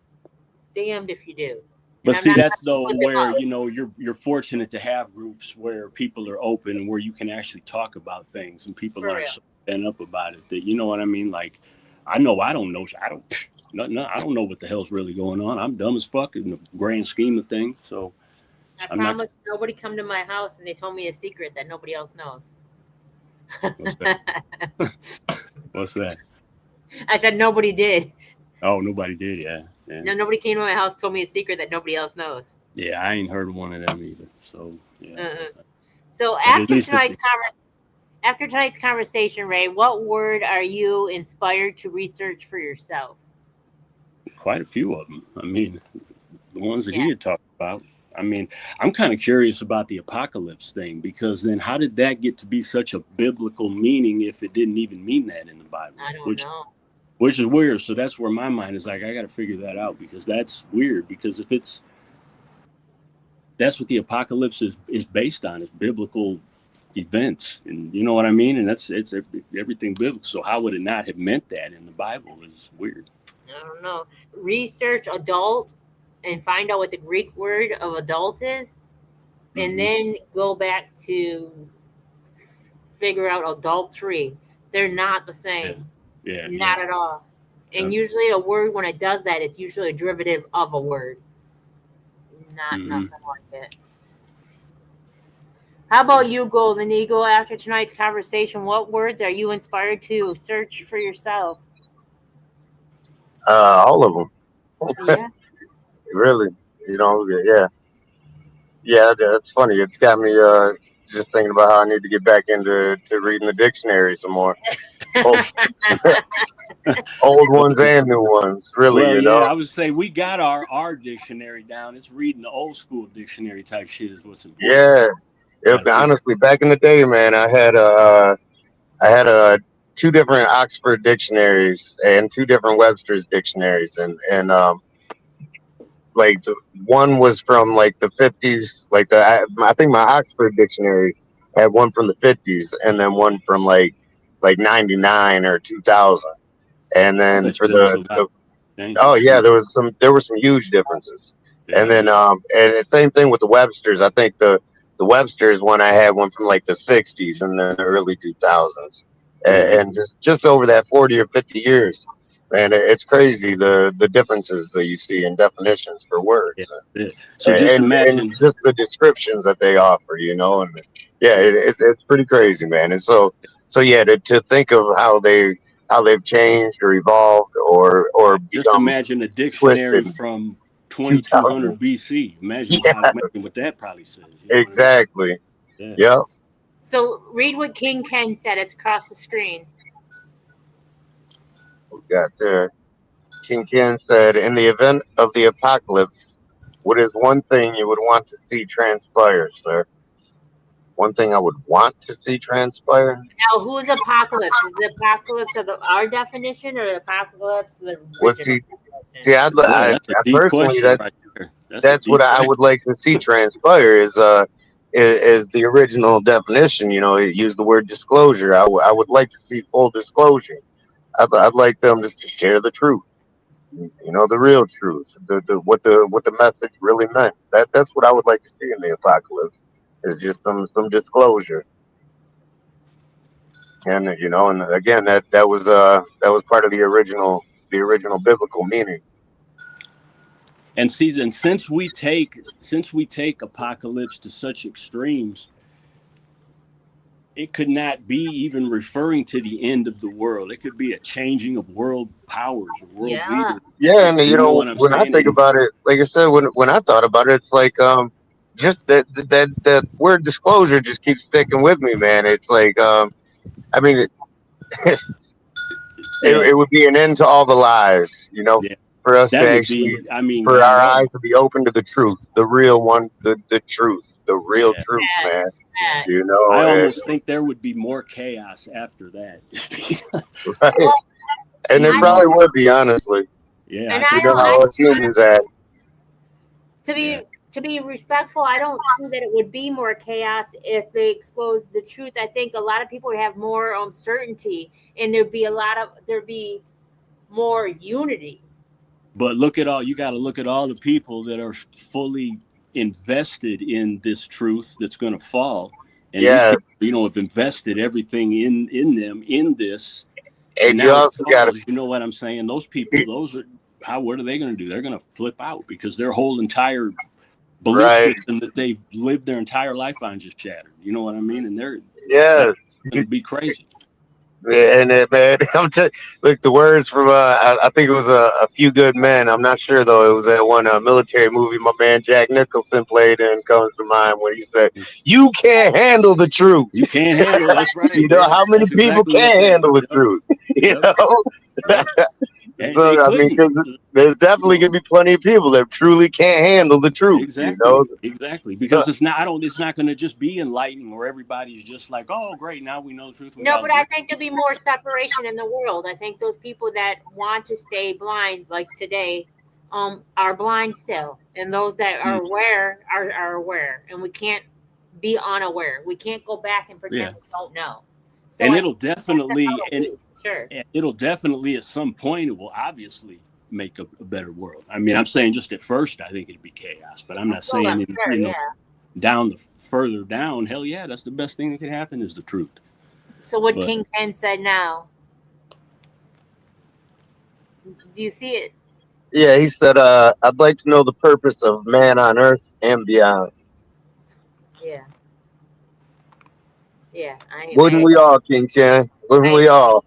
Speaker 3: damned if you do.
Speaker 5: But see, that's though where, you know, you're fortunate to have groups where people are open and where you can actually talk about things and people aren't so fed up about it that, you know what I mean? Like, I don't know. I don't know what the hell's really going on. I'm dumb as fuck in the grand scheme of things. So
Speaker 3: I promise nobody come to my house and they told me a secret that nobody else knows.
Speaker 5: What's that? What's that?
Speaker 3: I said nobody did.
Speaker 5: Oh, nobody did, yeah.
Speaker 3: No, nobody came to my house, told me a secret that nobody else knows.
Speaker 5: Yeah, I ain't heard of one of them either. So yeah.
Speaker 3: So after tonight's conversation, Ray, what word are you inspired to research for yourself?
Speaker 5: Quite a few of them. I mean, the ones that he had talked about. I mean, I'm kind of curious about the apocalypse thing, because then how did that get to be such a biblical meaning if it didn't even mean that in the Bible?
Speaker 3: I don't know.
Speaker 5: Which is weird. So that's where my mind is like, I got to figure that out, because that's weird. Because if that's what the apocalypse is based on, is biblical events, and you know what I mean? And it's everything biblical. So how would it not have meant that in the Bible? Is weird.
Speaker 3: I don't know. Research adult and find out what the Greek word of adult is, and then go back to figure out adultery. They're not the same.
Speaker 5: Yeah.
Speaker 3: Not at all. And usually a word, when it does that, it's usually a derivative of a word. Nothing like that. How about you, Golden Eagle? After tonight's conversation, what words are you inspired to search for yourself?
Speaker 4: All of them.
Speaker 3: Yeah.
Speaker 4: Really, yeah. That's funny. It's got me just thinking about how I need to get back into reading the dictionary some more. Old, old ones and new ones, really,
Speaker 5: Well,
Speaker 4: you
Speaker 5: yeah,
Speaker 4: know.
Speaker 5: I would say we got our dictionary down. It's reading the old school dictionary type shit is what's important.
Speaker 4: Yeah.
Speaker 5: Gotta figure-
Speaker 4: Honestly, back in the day, man, I had two different Oxford dictionaries and two different Webster's dictionaries, and like the one was from like the 50s, like I think my Oxford dictionaries had one from the 50s and then one from like 99 or 2000, and
Speaker 5: I
Speaker 4: then
Speaker 5: bet
Speaker 4: for
Speaker 5: you there was a lot
Speaker 4: the
Speaker 5: of changes.
Speaker 4: oh yeah, there were some huge differences.
Speaker 5: Yeah.
Speaker 4: And then and the same thing with the Websters. I think the Websters one I had one from like the 60s and then the early 2000s,
Speaker 5: Mhm.
Speaker 4: and just over that 40 or 50 years, man, it's crazy the differences that you see in definitions for
Speaker 5: Yeah.
Speaker 4: words,
Speaker 5: Yeah. So just
Speaker 4: and
Speaker 5: imagine.
Speaker 4: just the descriptions that they offer, you know, and yeah, it's pretty crazy, man. And so yeah, to think of how they've changed or evolved or
Speaker 5: Just
Speaker 4: become
Speaker 5: imagine a dictionary
Speaker 4: twisted.
Speaker 5: from
Speaker 4: 2000.
Speaker 5: 2200 BC. Imagine
Speaker 4: Yes,
Speaker 5: what that probably says. You know what
Speaker 4: exactly.
Speaker 5: I mean?
Speaker 4: Yep.
Speaker 3: So read what King Ken said. It's across the screen.
Speaker 4: We got there. King Ken said, "In the event of the apocalypse, what is one thing you would want to see transpire, sir? One thing I would want to see transpire?
Speaker 3: Now, who's apocalypse? Is the apocalypse of our definition or the apocalypse of the
Speaker 4: Was
Speaker 3: original
Speaker 4: he?
Speaker 3: definition?
Speaker 4: See,
Speaker 5: Boy, that's a
Speaker 4: I
Speaker 5: deep
Speaker 4: personally,
Speaker 5: question right there. That's a
Speaker 4: that's what
Speaker 5: deep
Speaker 4: I
Speaker 5: question.
Speaker 4: would like to see transpire is the original definition. You know, it used the word disclosure. I would like to see full disclosure. I'd like them just to share the truth. You know, the real truth, what the message really meant. That's what I would like to see in the apocalypse is just some disclosure. And you know, and again, that was part of the original biblical meaning.
Speaker 5: And season since we take apocalypse to such extremes, it could not be even referring to the end of the world. It could be a changing of world powers or world
Speaker 3: Yeah.
Speaker 5: leaders.
Speaker 4: Yeah, and you
Speaker 5: You know
Speaker 4: know,
Speaker 5: what I'm
Speaker 4: when I
Speaker 5: saying?
Speaker 4: think about it, like I said, when I thought about it, it's like just that word disclosure just keeps sticking with me, man. It's like I mean,
Speaker 5: Yeah,
Speaker 4: it would be an end to all the lies, you know,
Speaker 5: yeah.
Speaker 4: for us to
Speaker 5: That would
Speaker 4: actually,
Speaker 5: be. I mean,
Speaker 4: for
Speaker 5: we
Speaker 4: our
Speaker 5: know.
Speaker 4: eyes to be open to the truth, the real one, the truth, the real
Speaker 5: Yeah,
Speaker 4: truth, man.
Speaker 3: Facts.
Speaker 5: yeah.
Speaker 4: You
Speaker 5: I
Speaker 4: know,
Speaker 5: almost think there would be more chaos after that.
Speaker 4: right?
Speaker 3: Well,
Speaker 4: And it
Speaker 5: You
Speaker 4: probably
Speaker 5: know,
Speaker 4: would be, honestly.
Speaker 5: yeah,
Speaker 3: and
Speaker 5: I
Speaker 4: You
Speaker 5: could.
Speaker 4: know how us humans act.
Speaker 3: to
Speaker 5: Yeah,
Speaker 3: be respectful, I don't see that it would be more chaos if they expose the truth. I think a lot of people would have more uncertainty, and there'd be more unity.
Speaker 5: but look at all. You got to look at all the people that are fully invested in this truth that's going to fall, and these people,
Speaker 4: Yes.
Speaker 5: you know, have invested everything in them in this, and
Speaker 4: And you
Speaker 5: now it
Speaker 4: also got to,
Speaker 5: falls. You know what I'm saying? Those people, those are how. What are they going to do? They're going to flip out because their whole entire belief
Speaker 4: right?
Speaker 5: system that they've lived their entire life on just shattered. You know what I mean? And that's
Speaker 4: Yes.
Speaker 5: going to be crazy.
Speaker 4: And man, look, the words from I think it was a Few Good Men. I'm not sure though. It was that one military movie my man Jack Nicholson played in comes to mind when he said, "You can't handle the truth."
Speaker 5: You can't handle it. That's right.
Speaker 4: You know
Speaker 5: Yeah,
Speaker 4: how many
Speaker 5: that's
Speaker 4: people
Speaker 5: exactly what
Speaker 4: can't
Speaker 5: they.
Speaker 4: handle the
Speaker 5: Yep,
Speaker 4: truth? You
Speaker 5: yep,
Speaker 4: know.
Speaker 5: yep. They
Speaker 4: So I mean,
Speaker 5: couldn't.
Speaker 4: because there's definitely
Speaker 5: You know,
Speaker 4: gonna be plenty of people that truly can't handle the truth. You
Speaker 5: exactly,
Speaker 4: know.
Speaker 5: exactly.
Speaker 4: So,
Speaker 5: Because it's not. I don't. It's not going to just be enlightening where everybody's just like, oh, great, now we know the truth. We
Speaker 3: No,
Speaker 5: got
Speaker 3: but I think there'll be more separation in the world. I think those people that want to stay blind, like today, are blind still, and those that are aware are aware, and we can't be unaware. We can't go back and pretend
Speaker 5: Yeah,
Speaker 3: we don't know. So
Speaker 5: and
Speaker 3: I
Speaker 5: it'll
Speaker 3: think that's
Speaker 5: definitely
Speaker 3: how it'll be, sure.
Speaker 5: and it'll definitely at some point it will obviously make a better world. I mean, I'm saying just at first I think it'd be chaos, but I'm not
Speaker 3: Well, I'm
Speaker 5: saying
Speaker 3: sure, yeah.
Speaker 5: down the further down, hell yeah, that's the best thing that could happen is the truth.
Speaker 3: So what
Speaker 5: But
Speaker 3: King Ken said now, do you see it?
Speaker 4: yeah, he said, "I'd like to know the purpose of man on Earth and beyond."
Speaker 3: Yeah, yeah.
Speaker 4: Wouldn't we all, King Ken? Wouldn't we all?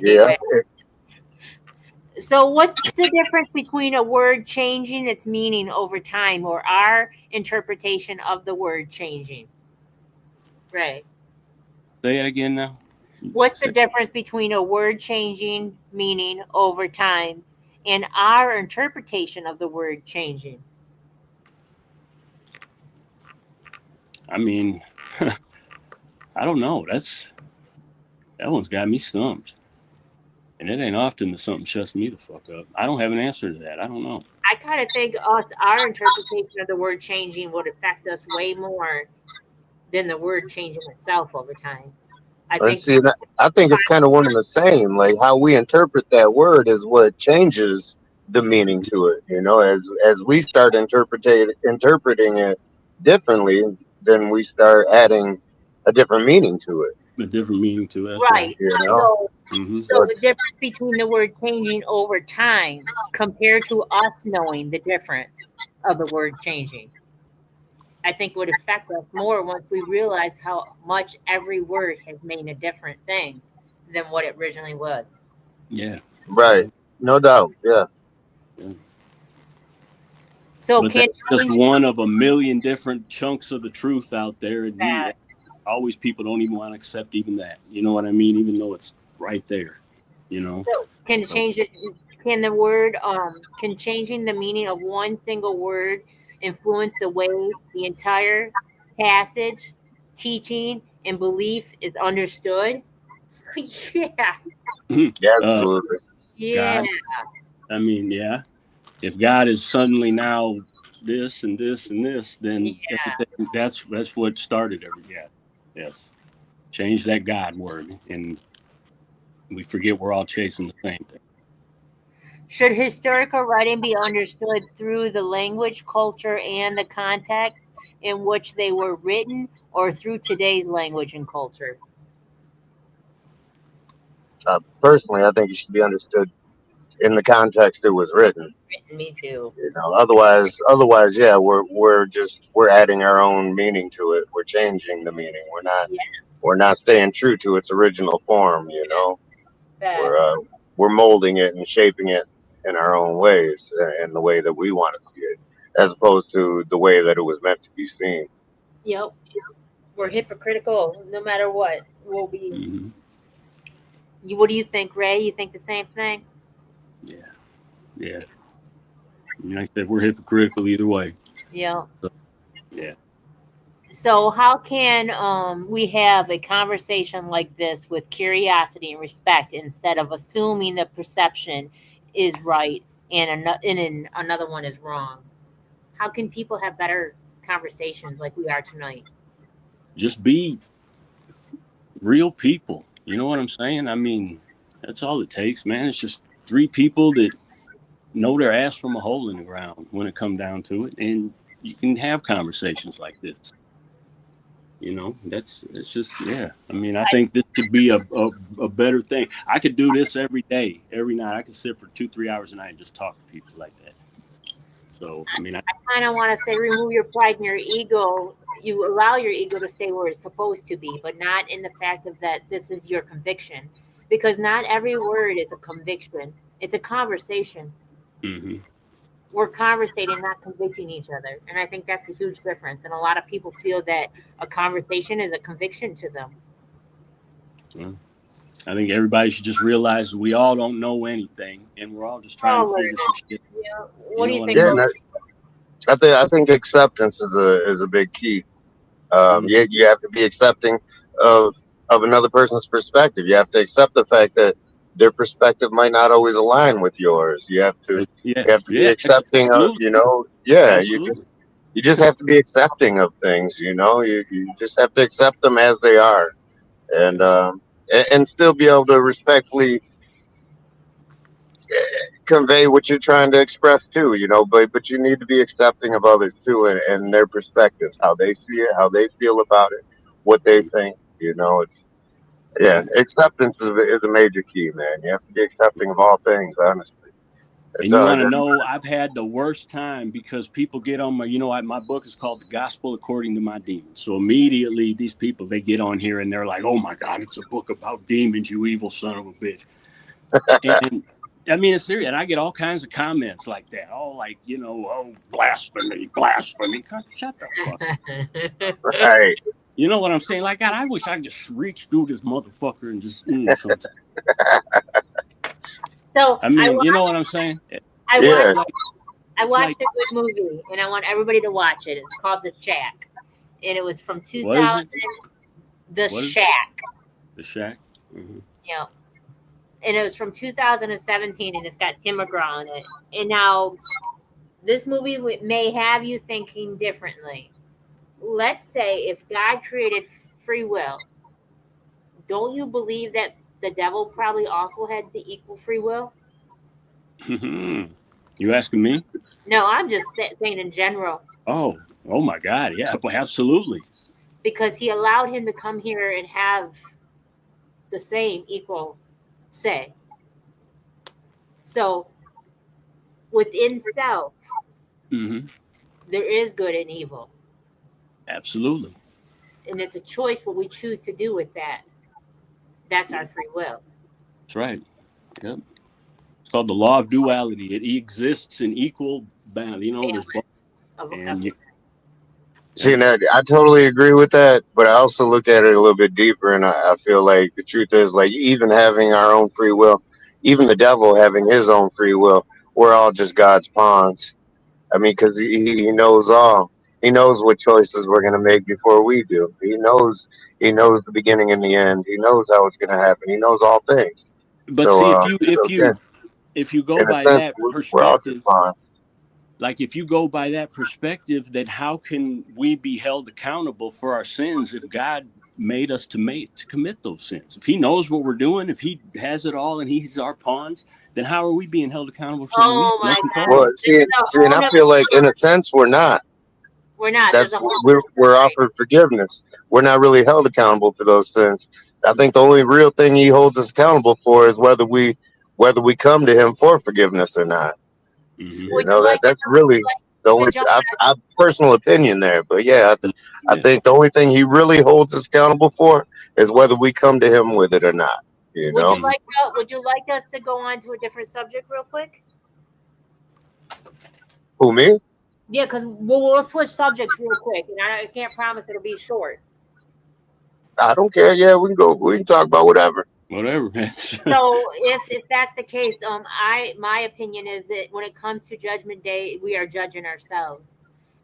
Speaker 4: Yeah.
Speaker 3: So what's the difference between a word changing its meaning over time or our interpretation of the word changing? Right.
Speaker 5: Say it again now.
Speaker 3: What's the difference between a word changing meaning over time and our interpretation of the word changing?
Speaker 5: I mean, I don't know. That one's got me stumped. And it ain't often that something shuts me the fuck up. I don't have an answer to that. I don't know.
Speaker 3: I kind of think our interpretation of the word changing would affect us way more than the word changing itself over time. I think
Speaker 4: I think it's kind of one and the same. Like how we interpret that word is what changes the meaning to it. You know, as we start interpreting it differently, then we start adding a different meaning to it.
Speaker 5: A different meaning to it.
Speaker 3: right.
Speaker 4: You know,
Speaker 3: So the difference between the word changing over time compared to us knowing the difference of the word changing, I think would affect us more once we realize how much every word has made a different thing than what it originally was.
Speaker 5: Yeah.
Speaker 4: right? No doubt. Yeah.
Speaker 3: So
Speaker 5: But
Speaker 3: can
Speaker 5: that's just one of a million different chunks of the truth out there. And always people don't even want to accept even that. You know what I mean? Even though it's right there, you know?
Speaker 3: can change it? Can the word can changing the meaning of one single word influence the way the entire passage, teaching, and belief is understood? Yeah.
Speaker 4: Absolutely.
Speaker 3: Yeah.
Speaker 5: God, I mean, yeah. If God is suddenly now this and this and this, then that's what started everything. Yeah. Yes. Change that God word, and we forget we're all chasing the same thing.
Speaker 3: Should historical writing be understood through the language, culture, and the context in which they were written, or through today's language and culture?
Speaker 4: Personally, I think it should be understood in the context it was written.
Speaker 3: Me too.
Speaker 4: You know, otherwise, yeah, we're adding our own meaning to it. We're changing the meaning. We're not staying true to its original form. You know, we're molding it and shaping it in our own ways, in the way that we want to see it, as opposed to the way that it was meant to be seen.
Speaker 3: Yep. We're hypocritical no matter what. We'll be.
Speaker 5: Mm-hmm.
Speaker 3: What do you think, Ray? You think the same thing?
Speaker 5: Yeah. Like I said, we're hypocritical either way.
Speaker 3: Yeah.
Speaker 5: Yeah.
Speaker 3: So how can we have a conversation like this with curiosity and respect instead of assuming the perception is right and another one is wrong? How can people have better conversations like we are tonight?
Speaker 5: Just be real people. You know what I'm saying? I mean, that's all it takes, man. It's just three people that know their ass from a hole in the ground when it comes down to it, and you can have conversations like this. You know, it's just, yeah. I mean, I think this could be a better thing. I could do this every day, every night. I could sit for 2-3 hours a night and just talk to people like that. So, I mean, I
Speaker 3: kind of want to say remove your pride and your ego. You allow your ego to stay where it's supposed to be, but not in the fact of that this is your conviction. Because not every word is a conviction. It's a conversation.
Speaker 5: Mm-hmm.
Speaker 3: We're conversating, not convicting each other. And I think that's a huge difference. And a lot of people feel that a conversation is a conviction to them.
Speaker 5: Well, I think everybody should just realize we all don't know anything, and we're all just trying to figure some shit.
Speaker 3: Yeah. What do you think?
Speaker 4: I think acceptance is a big key. You have to be accepting of another person's perspective. You have to accept the fact that their perspective might not always align with yours. You have to be accepting of, you know, you just have to be accepting of things, you know. You just have to accept them as they are, and still be able to respectfully convey what you're trying to express too, you know. But you need to be accepting of others too, and their perspectives, how they see it, how they feel about it, what they think. You know, acceptance is a major key, man. You have to be accepting of all things, honestly.
Speaker 5: And you want to know, I've had the worst time because people get on my, you know, my book is called The Gospel According to My Demons. So immediately these people, they get on here and they're like, oh my God, it's a book about demons, you evil son of a bitch. And I mean, it's serious. And I get all kinds of comments like that. All like, you know, oh, blasphemy. Shut the fuck up.
Speaker 4: Right.
Speaker 5: You know what I'm saying? Like, God, I wish I could just reach through this motherfucker and just sometimes.
Speaker 3: So
Speaker 5: I mean, you know what I'm saying?
Speaker 3: I
Speaker 4: Yeah.
Speaker 3: watched I watched a good movie, and I want everybody to watch it. It's called The Shack, and it was from 2000. The
Speaker 5: What is it?
Speaker 3: Shack.
Speaker 5: The Shack. Mm-hmm.
Speaker 3: Yeah. And it was from 2017, and it's got Tim McGraw in it. And now, this movie may have you thinking differently. Let's say if God created free will, don't you believe that the devil probably also had the equal free will?
Speaker 5: You asking me?
Speaker 3: No, I'm just saying in general.
Speaker 5: Oh my God. Yeah, well, absolutely.
Speaker 3: Because he allowed him to come here and have the same equal say. So within self,
Speaker 5: Mm-hmm.
Speaker 3: there is good and evil.
Speaker 5: Absolutely.
Speaker 3: And it's a choice what we choose to do with that. That's our free will.
Speaker 5: That's right. Yep. It's called the law of duality. It exists in equal balance. You know, there's both. And
Speaker 4: See, and I totally agree with that, but I also look at it a little bit deeper, and I feel like the truth is, like, even having our own free will, even the devil having his own free will, we're all just God's pawns. I mean, because he knows all. He knows what choices we're going to make before we do. He knows the beginning and the end. He knows how it's going to happen. He knows all things.
Speaker 5: but
Speaker 4: So,
Speaker 5: see, if you go
Speaker 4: in a
Speaker 5: by
Speaker 4: sense,
Speaker 5: that
Speaker 4: we're all just
Speaker 5: perspective,
Speaker 4: pawns.
Speaker 5: like if you go by that perspective, then how can we be held accountable for our sins if God made us to commit those sins? If he knows what we're doing, if he has it all and he's our pawns, then how are we being held accountable for something?
Speaker 3: Oh my God.
Speaker 4: Well, see, and I feel like in a sense we're not.
Speaker 3: We're not.
Speaker 4: That's
Speaker 3: There's a whole
Speaker 4: we're offered forgiveness. We're not really held accountable for those sins. I think the only real thing he holds us accountable for is whether we come to him for forgiveness or not.
Speaker 5: Mm-hmm.
Speaker 4: You know, that's really the only I personal opinion there. But yeah, I think the only thing he really holds us accountable for is whether we come to him with it or not. You know?
Speaker 3: Would you like us to go on to a different subject real quick?
Speaker 4: Who, me?
Speaker 3: Yeah, because we'll switch subjects real quick, and I can't promise it'll be short.
Speaker 4: I don't care. Yeah, we can go. We can talk about whatever.
Speaker 5: Whatever, man.
Speaker 3: So if that's the case, my opinion is that when it comes to Judgment Day, we are judging ourselves,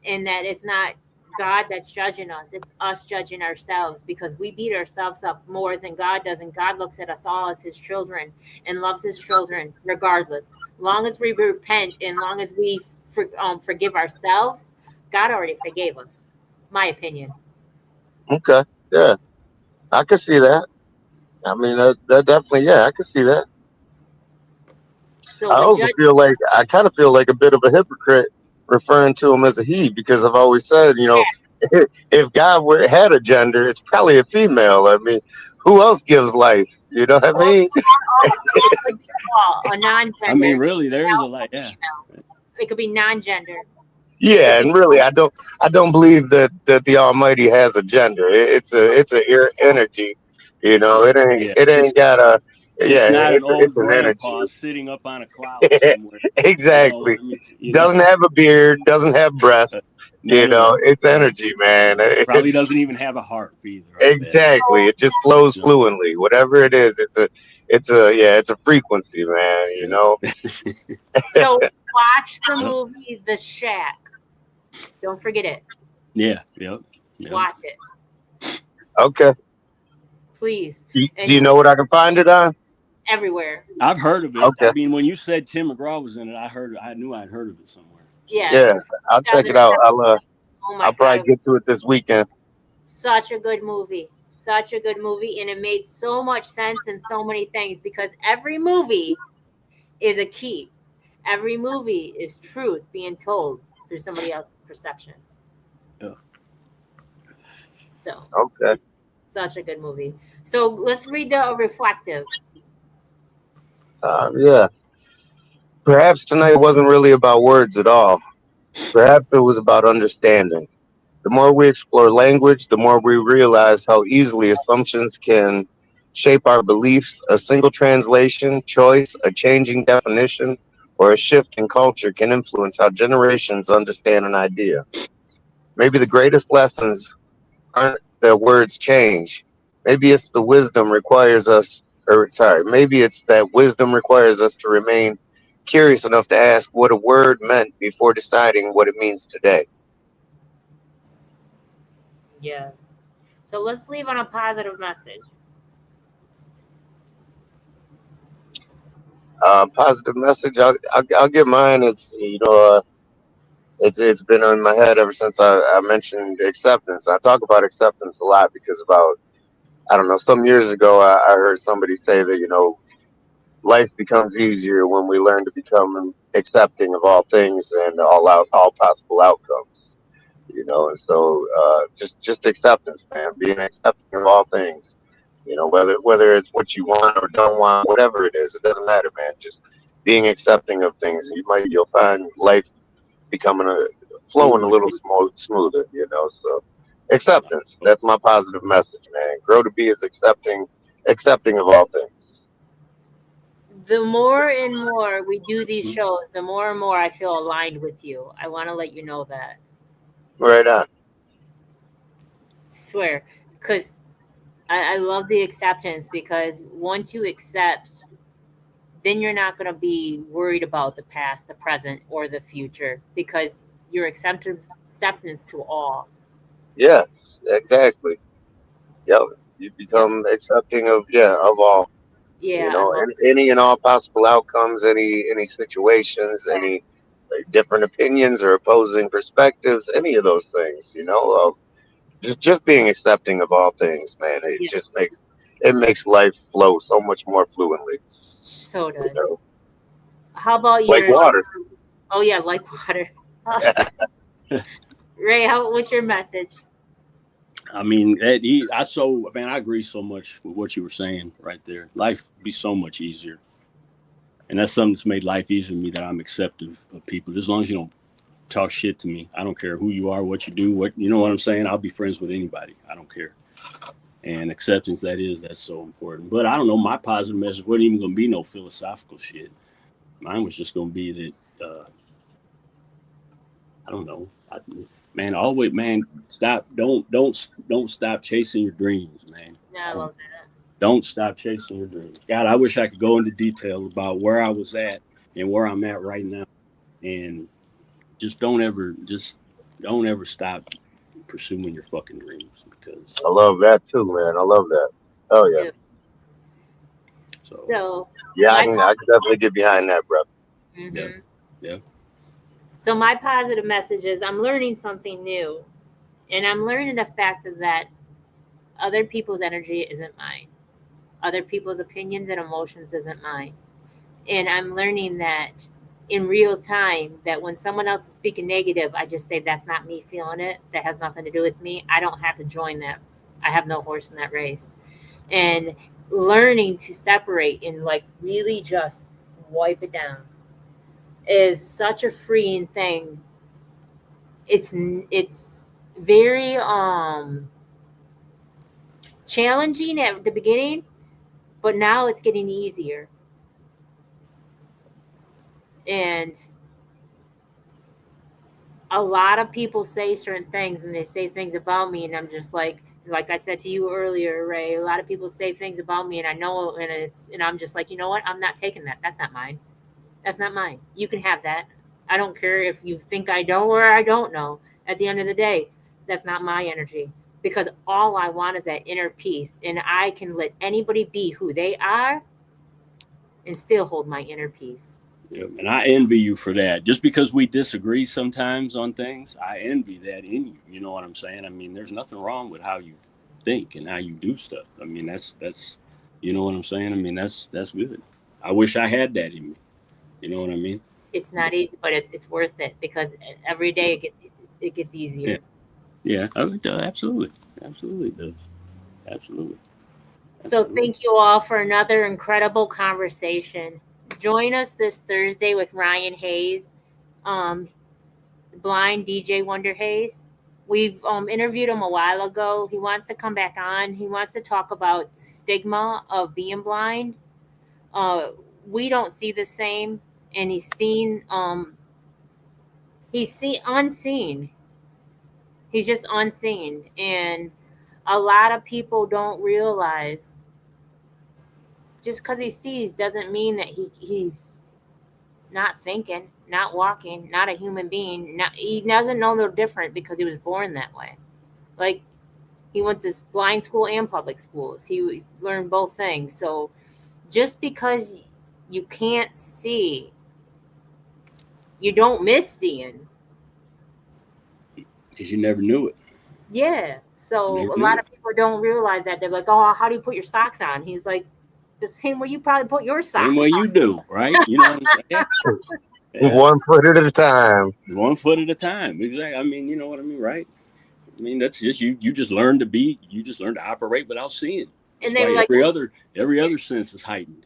Speaker 3: and that it's not God that's judging us; it's us judging ourselves because we beat ourselves up more than God does, and God looks at us all as His children and loves His children regardless. Long as we repent and long as we forgive ourselves, God already forgave us. My opinion.
Speaker 4: Okay. Yeah, I can see that. I mean, that definitely, yeah, I can see that.
Speaker 3: So
Speaker 4: I also I kind of feel like a bit of a hypocrite referring to him as a he, because I've always said, you know, if God had a gender, it's probably a female. I mean, who else gives life? You know what I mean?
Speaker 3: A non-gender.
Speaker 5: I mean, really, there is a lot. Yeah,
Speaker 3: it could be non-gender.
Speaker 4: Yeah, and really, I don't believe that the Almighty has a gender. It's a energy. You know, it ain't got a.
Speaker 5: It's not an old
Speaker 4: it's an
Speaker 5: grandpa
Speaker 4: energy.
Speaker 5: sitting up on a cloud somewhere.
Speaker 4: Exactly.
Speaker 5: You know,
Speaker 4: Doesn't have a beard. Doesn't have breath.
Speaker 5: no.
Speaker 4: It's energy, man.
Speaker 5: Probably doesn't even have a heart either.
Speaker 4: Exactly. It just flows fluently. Whatever it is, it's a frequency, man. You know.
Speaker 3: So watch the movie The Shack. Don't forget it.
Speaker 5: Yeah. Yep.
Speaker 3: Watch it.
Speaker 4: Okay.
Speaker 3: Please.
Speaker 4: Do you know what I can find it on?
Speaker 3: Everywhere.
Speaker 5: I've heard of it.
Speaker 4: Okay.
Speaker 5: I mean, when you said Tim McGraw was in it, I knew I'd heard of it somewhere.
Speaker 3: Yeah.
Speaker 4: Yeah. I'll check it out. I'll probably get to it this weekend.
Speaker 3: Such a good movie. Such a good movie. And it made so much sense in so many things because every movie is a key. Every movie is truth being told through somebody else's perception.
Speaker 5: Yeah.
Speaker 3: So.
Speaker 4: Okay.
Speaker 3: Such a good movie. So let's read the reflective.
Speaker 4: Yeah. Perhaps tonight wasn't really about words at all. Perhaps it was about understanding. The more we explore language, the more we realize how easily assumptions can shape our beliefs. A single translation, choice, a changing definition, or a shift in culture can influence how generations understand an idea. Maybe the greatest lessons aren't that words change. Maybe it's the wisdom requires us, or sorry, maybe it's that wisdom requires us to remain curious enough to ask what a word meant before deciding what it means today.
Speaker 3: Yes. So let's leave on a positive message.
Speaker 4: Positive message. I'll give mine. It's been in my head ever since I mentioned acceptance. I talk about acceptance a lot because about I don't know, some years ago I heard somebody say that life becomes easier when we learn to become accepting of all things and all possible outcomes. And so just acceptance, man, being accepting of all things. Whether it's what you want or don't want, whatever it is, it doesn't matter, man. Just being accepting of things. You'll find life becoming flowing a little smoother. So acceptance. That's my positive message, man. Grow to be as accepting of all things.
Speaker 3: The more and more we do these shows, the more and more I feel aligned with you. I want to let you know that.
Speaker 4: Right on.
Speaker 3: Swear, because I love the acceptance, because once you accept, then you're not going to be worried about the past, the present, or the future, because you're acceptance to all.
Speaker 4: Yeah, exactly. Yep. You become accepting of all.
Speaker 3: Yeah.
Speaker 4: Any and all possible outcomes, any situations, any different opinions or opposing perspectives, any of those things. Just being accepting of all things, man. It just makes life flow so much more fluently.
Speaker 3: So does. How about
Speaker 4: like
Speaker 3: your
Speaker 4: water?
Speaker 3: Oh yeah, like water. Ray, what's your message?
Speaker 5: I mean, I agree so much with what you were saying right there. Life would be so much easier. And that's something that's made life easier to me, that I'm accepting of people. As long as you don't talk shit to me, I don't care who you are, what you do, you know what I'm saying? I'll be friends with anybody. I don't care. And acceptance, that's so important. But I don't know, my positive message wasn't even going to be no philosophical shit. Mine was just going to be that, I don't know. Stop. Don't stop chasing your dreams, man.
Speaker 3: Yeah, I love that.
Speaker 5: Don't stop chasing your dreams. God, I wish I could go into detail about where I was at and where I'm at right now. And just don't ever stop pursuing your fucking dreams, because
Speaker 4: I love that too, man. I love that. Oh yeah.
Speaker 3: So
Speaker 4: yeah, I can definitely get behind that, bro.
Speaker 3: Mm-hmm.
Speaker 5: Yeah.
Speaker 3: So my positive message is I'm learning something new, and I'm learning the fact that other people's energy isn't mine. Other people's opinions and emotions isn't mine. And I'm learning that in real time, that when someone else is speaking negative, I just say, that's not me feeling it. That has nothing to do with me. I don't have to join that. I have no horse in that race. And learning to separate and really just wipe it down is such a freeing thing. It's very challenging at the beginning, but now it's getting easier. And a lot of people say certain things, and they say things about me, and I'm just like I said to you earlier, Ray, a lot of people say things about me, and I know, and I'm just like, you know what? I'm not taking that. That's not mine. That's not mine. You can have that. I don't care if you think I know or I don't know. At the end of the day, that's not my energy, because all I want is that inner peace, and I can let anybody be who they are and still hold my inner peace.
Speaker 5: Yeah, and I envy you for that. Just because we disagree sometimes on things, I envy that in you. You know what I'm saying? I mean, there's nothing wrong with how you think and how you do stuff. I mean, that's you know what I'm saying? I mean, that's good. I wish I had that in me. You know what I mean?
Speaker 3: It's not easy, but it's worth it, because every day it gets easier.
Speaker 5: Yeah, absolutely does. Absolutely.
Speaker 3: So thank you all for another incredible conversation. Join us this Thursday with Ryan Hayes, blind DJ Wonder Hayes. We've interviewed him a while ago. He wants to come back on. He wants to talk about stigma of being blind. We don't see the same, and he's unseen. He's just unseen, and A lot of people don't realize just because he sees doesn't mean that he's not thinking, not walking, not a human being. He doesn't know they're different because he was born that way. Like, he went to blind school and public schools. He learned both things. So just because you can't see, you don't miss seeing.
Speaker 5: Because you never knew it.
Speaker 3: Yeah. So
Speaker 5: Never
Speaker 3: a
Speaker 5: knew
Speaker 3: lot
Speaker 5: it.
Speaker 3: of people don't realize that. They're like, oh, how do you put your socks on? He's like, the same way you probably put your socks
Speaker 5: Same way
Speaker 3: on.
Speaker 5: you do, right? You know what I'm saying? Yeah.
Speaker 4: 1 foot at a time.
Speaker 5: 1 foot at a time. Exactly. I mean, you know what I mean, right? I mean, that's just you just learn to operate without seeing. That's
Speaker 3: And they
Speaker 5: why
Speaker 3: were like,
Speaker 5: every other sense is heightened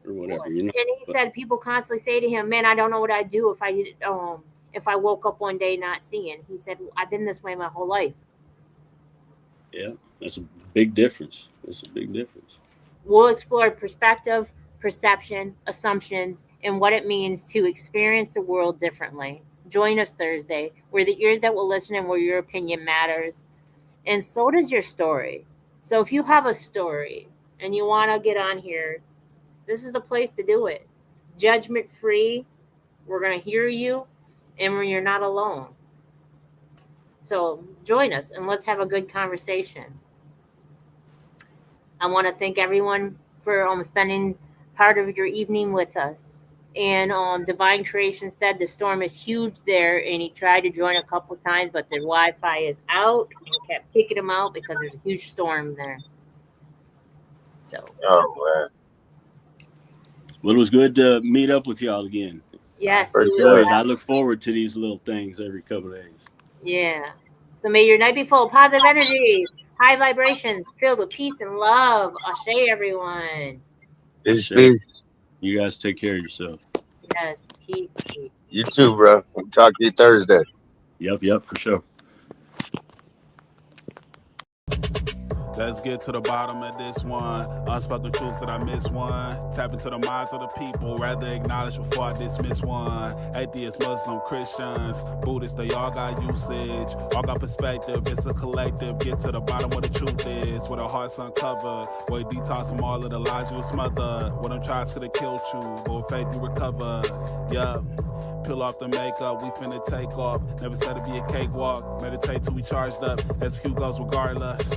Speaker 5: or whatever, you know.
Speaker 3: and he said people constantly say to him, man, I don't know what I'd do if I woke up one day not seeing. He said, I've been this way my whole life.
Speaker 5: Yeah, that's a big difference. That's a big difference.
Speaker 3: We'll explore perspective, perception, assumptions, and what it means to experience the world differently. Join us Thursday. We're the ears that will listen and where your opinion matters. And so does your story. So if you have a story and you want to get on here, this is the place to do it. Judgment free. We're going to hear you, and you're not alone. So join us and let's have a good conversation. I want to thank everyone for spending part of your evening with us. And Divine Creation said the storm is huge there, and he tried to join a couple times, but the Wi-Fi is out and kept kicking him out because there's a huge storm there. So.
Speaker 4: Oh, man.
Speaker 5: Well, it was good to meet up with y'all again.
Speaker 3: Yes.
Speaker 4: For
Speaker 5: Enjoy
Speaker 4: sure.
Speaker 5: it. I look forward to these little things every couple of days.
Speaker 3: Yeah. So may your night be full of positive energy, high vibrations, filled with peace and love. Ashe, everyone.
Speaker 4: Peace,
Speaker 5: Sure.
Speaker 4: peace.
Speaker 5: You guys take care of yourself.
Speaker 3: Yes, peace, peace.
Speaker 4: You too, bro. We'll talk to you Thursday.
Speaker 5: Yep, for sure.
Speaker 1: Let's get to the bottom of this one. Unspoken truths that I miss one. Tap into the minds of the people. Rather acknowledge before I dismiss one. Atheists, Muslim, Christians, Buddhists, they all got usage. All got perspective. It's a collective. Get to the bottom where the truth is. Where the heart's uncovered. Where you detox from all of the lies you smothered. Where them tries could have killed you. But with faith you recover. Yup. Peel off the makeup, we finna take off. Never said it'd be a cakewalk. Meditate till we charged up. Execute goes regardless.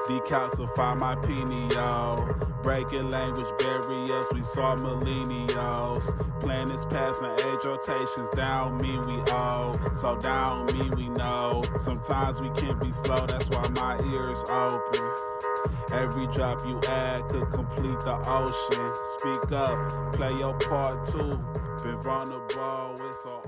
Speaker 1: Decalcify my pineal. Breaking language barriers, we saw millennials. Planets passing age rotations, down me we owe. So down me we know. Sometimes we can be slow, that's why my ears open. Every drop you add could complete the ocean. Speak up, play your part too. Been vulnerable, it's so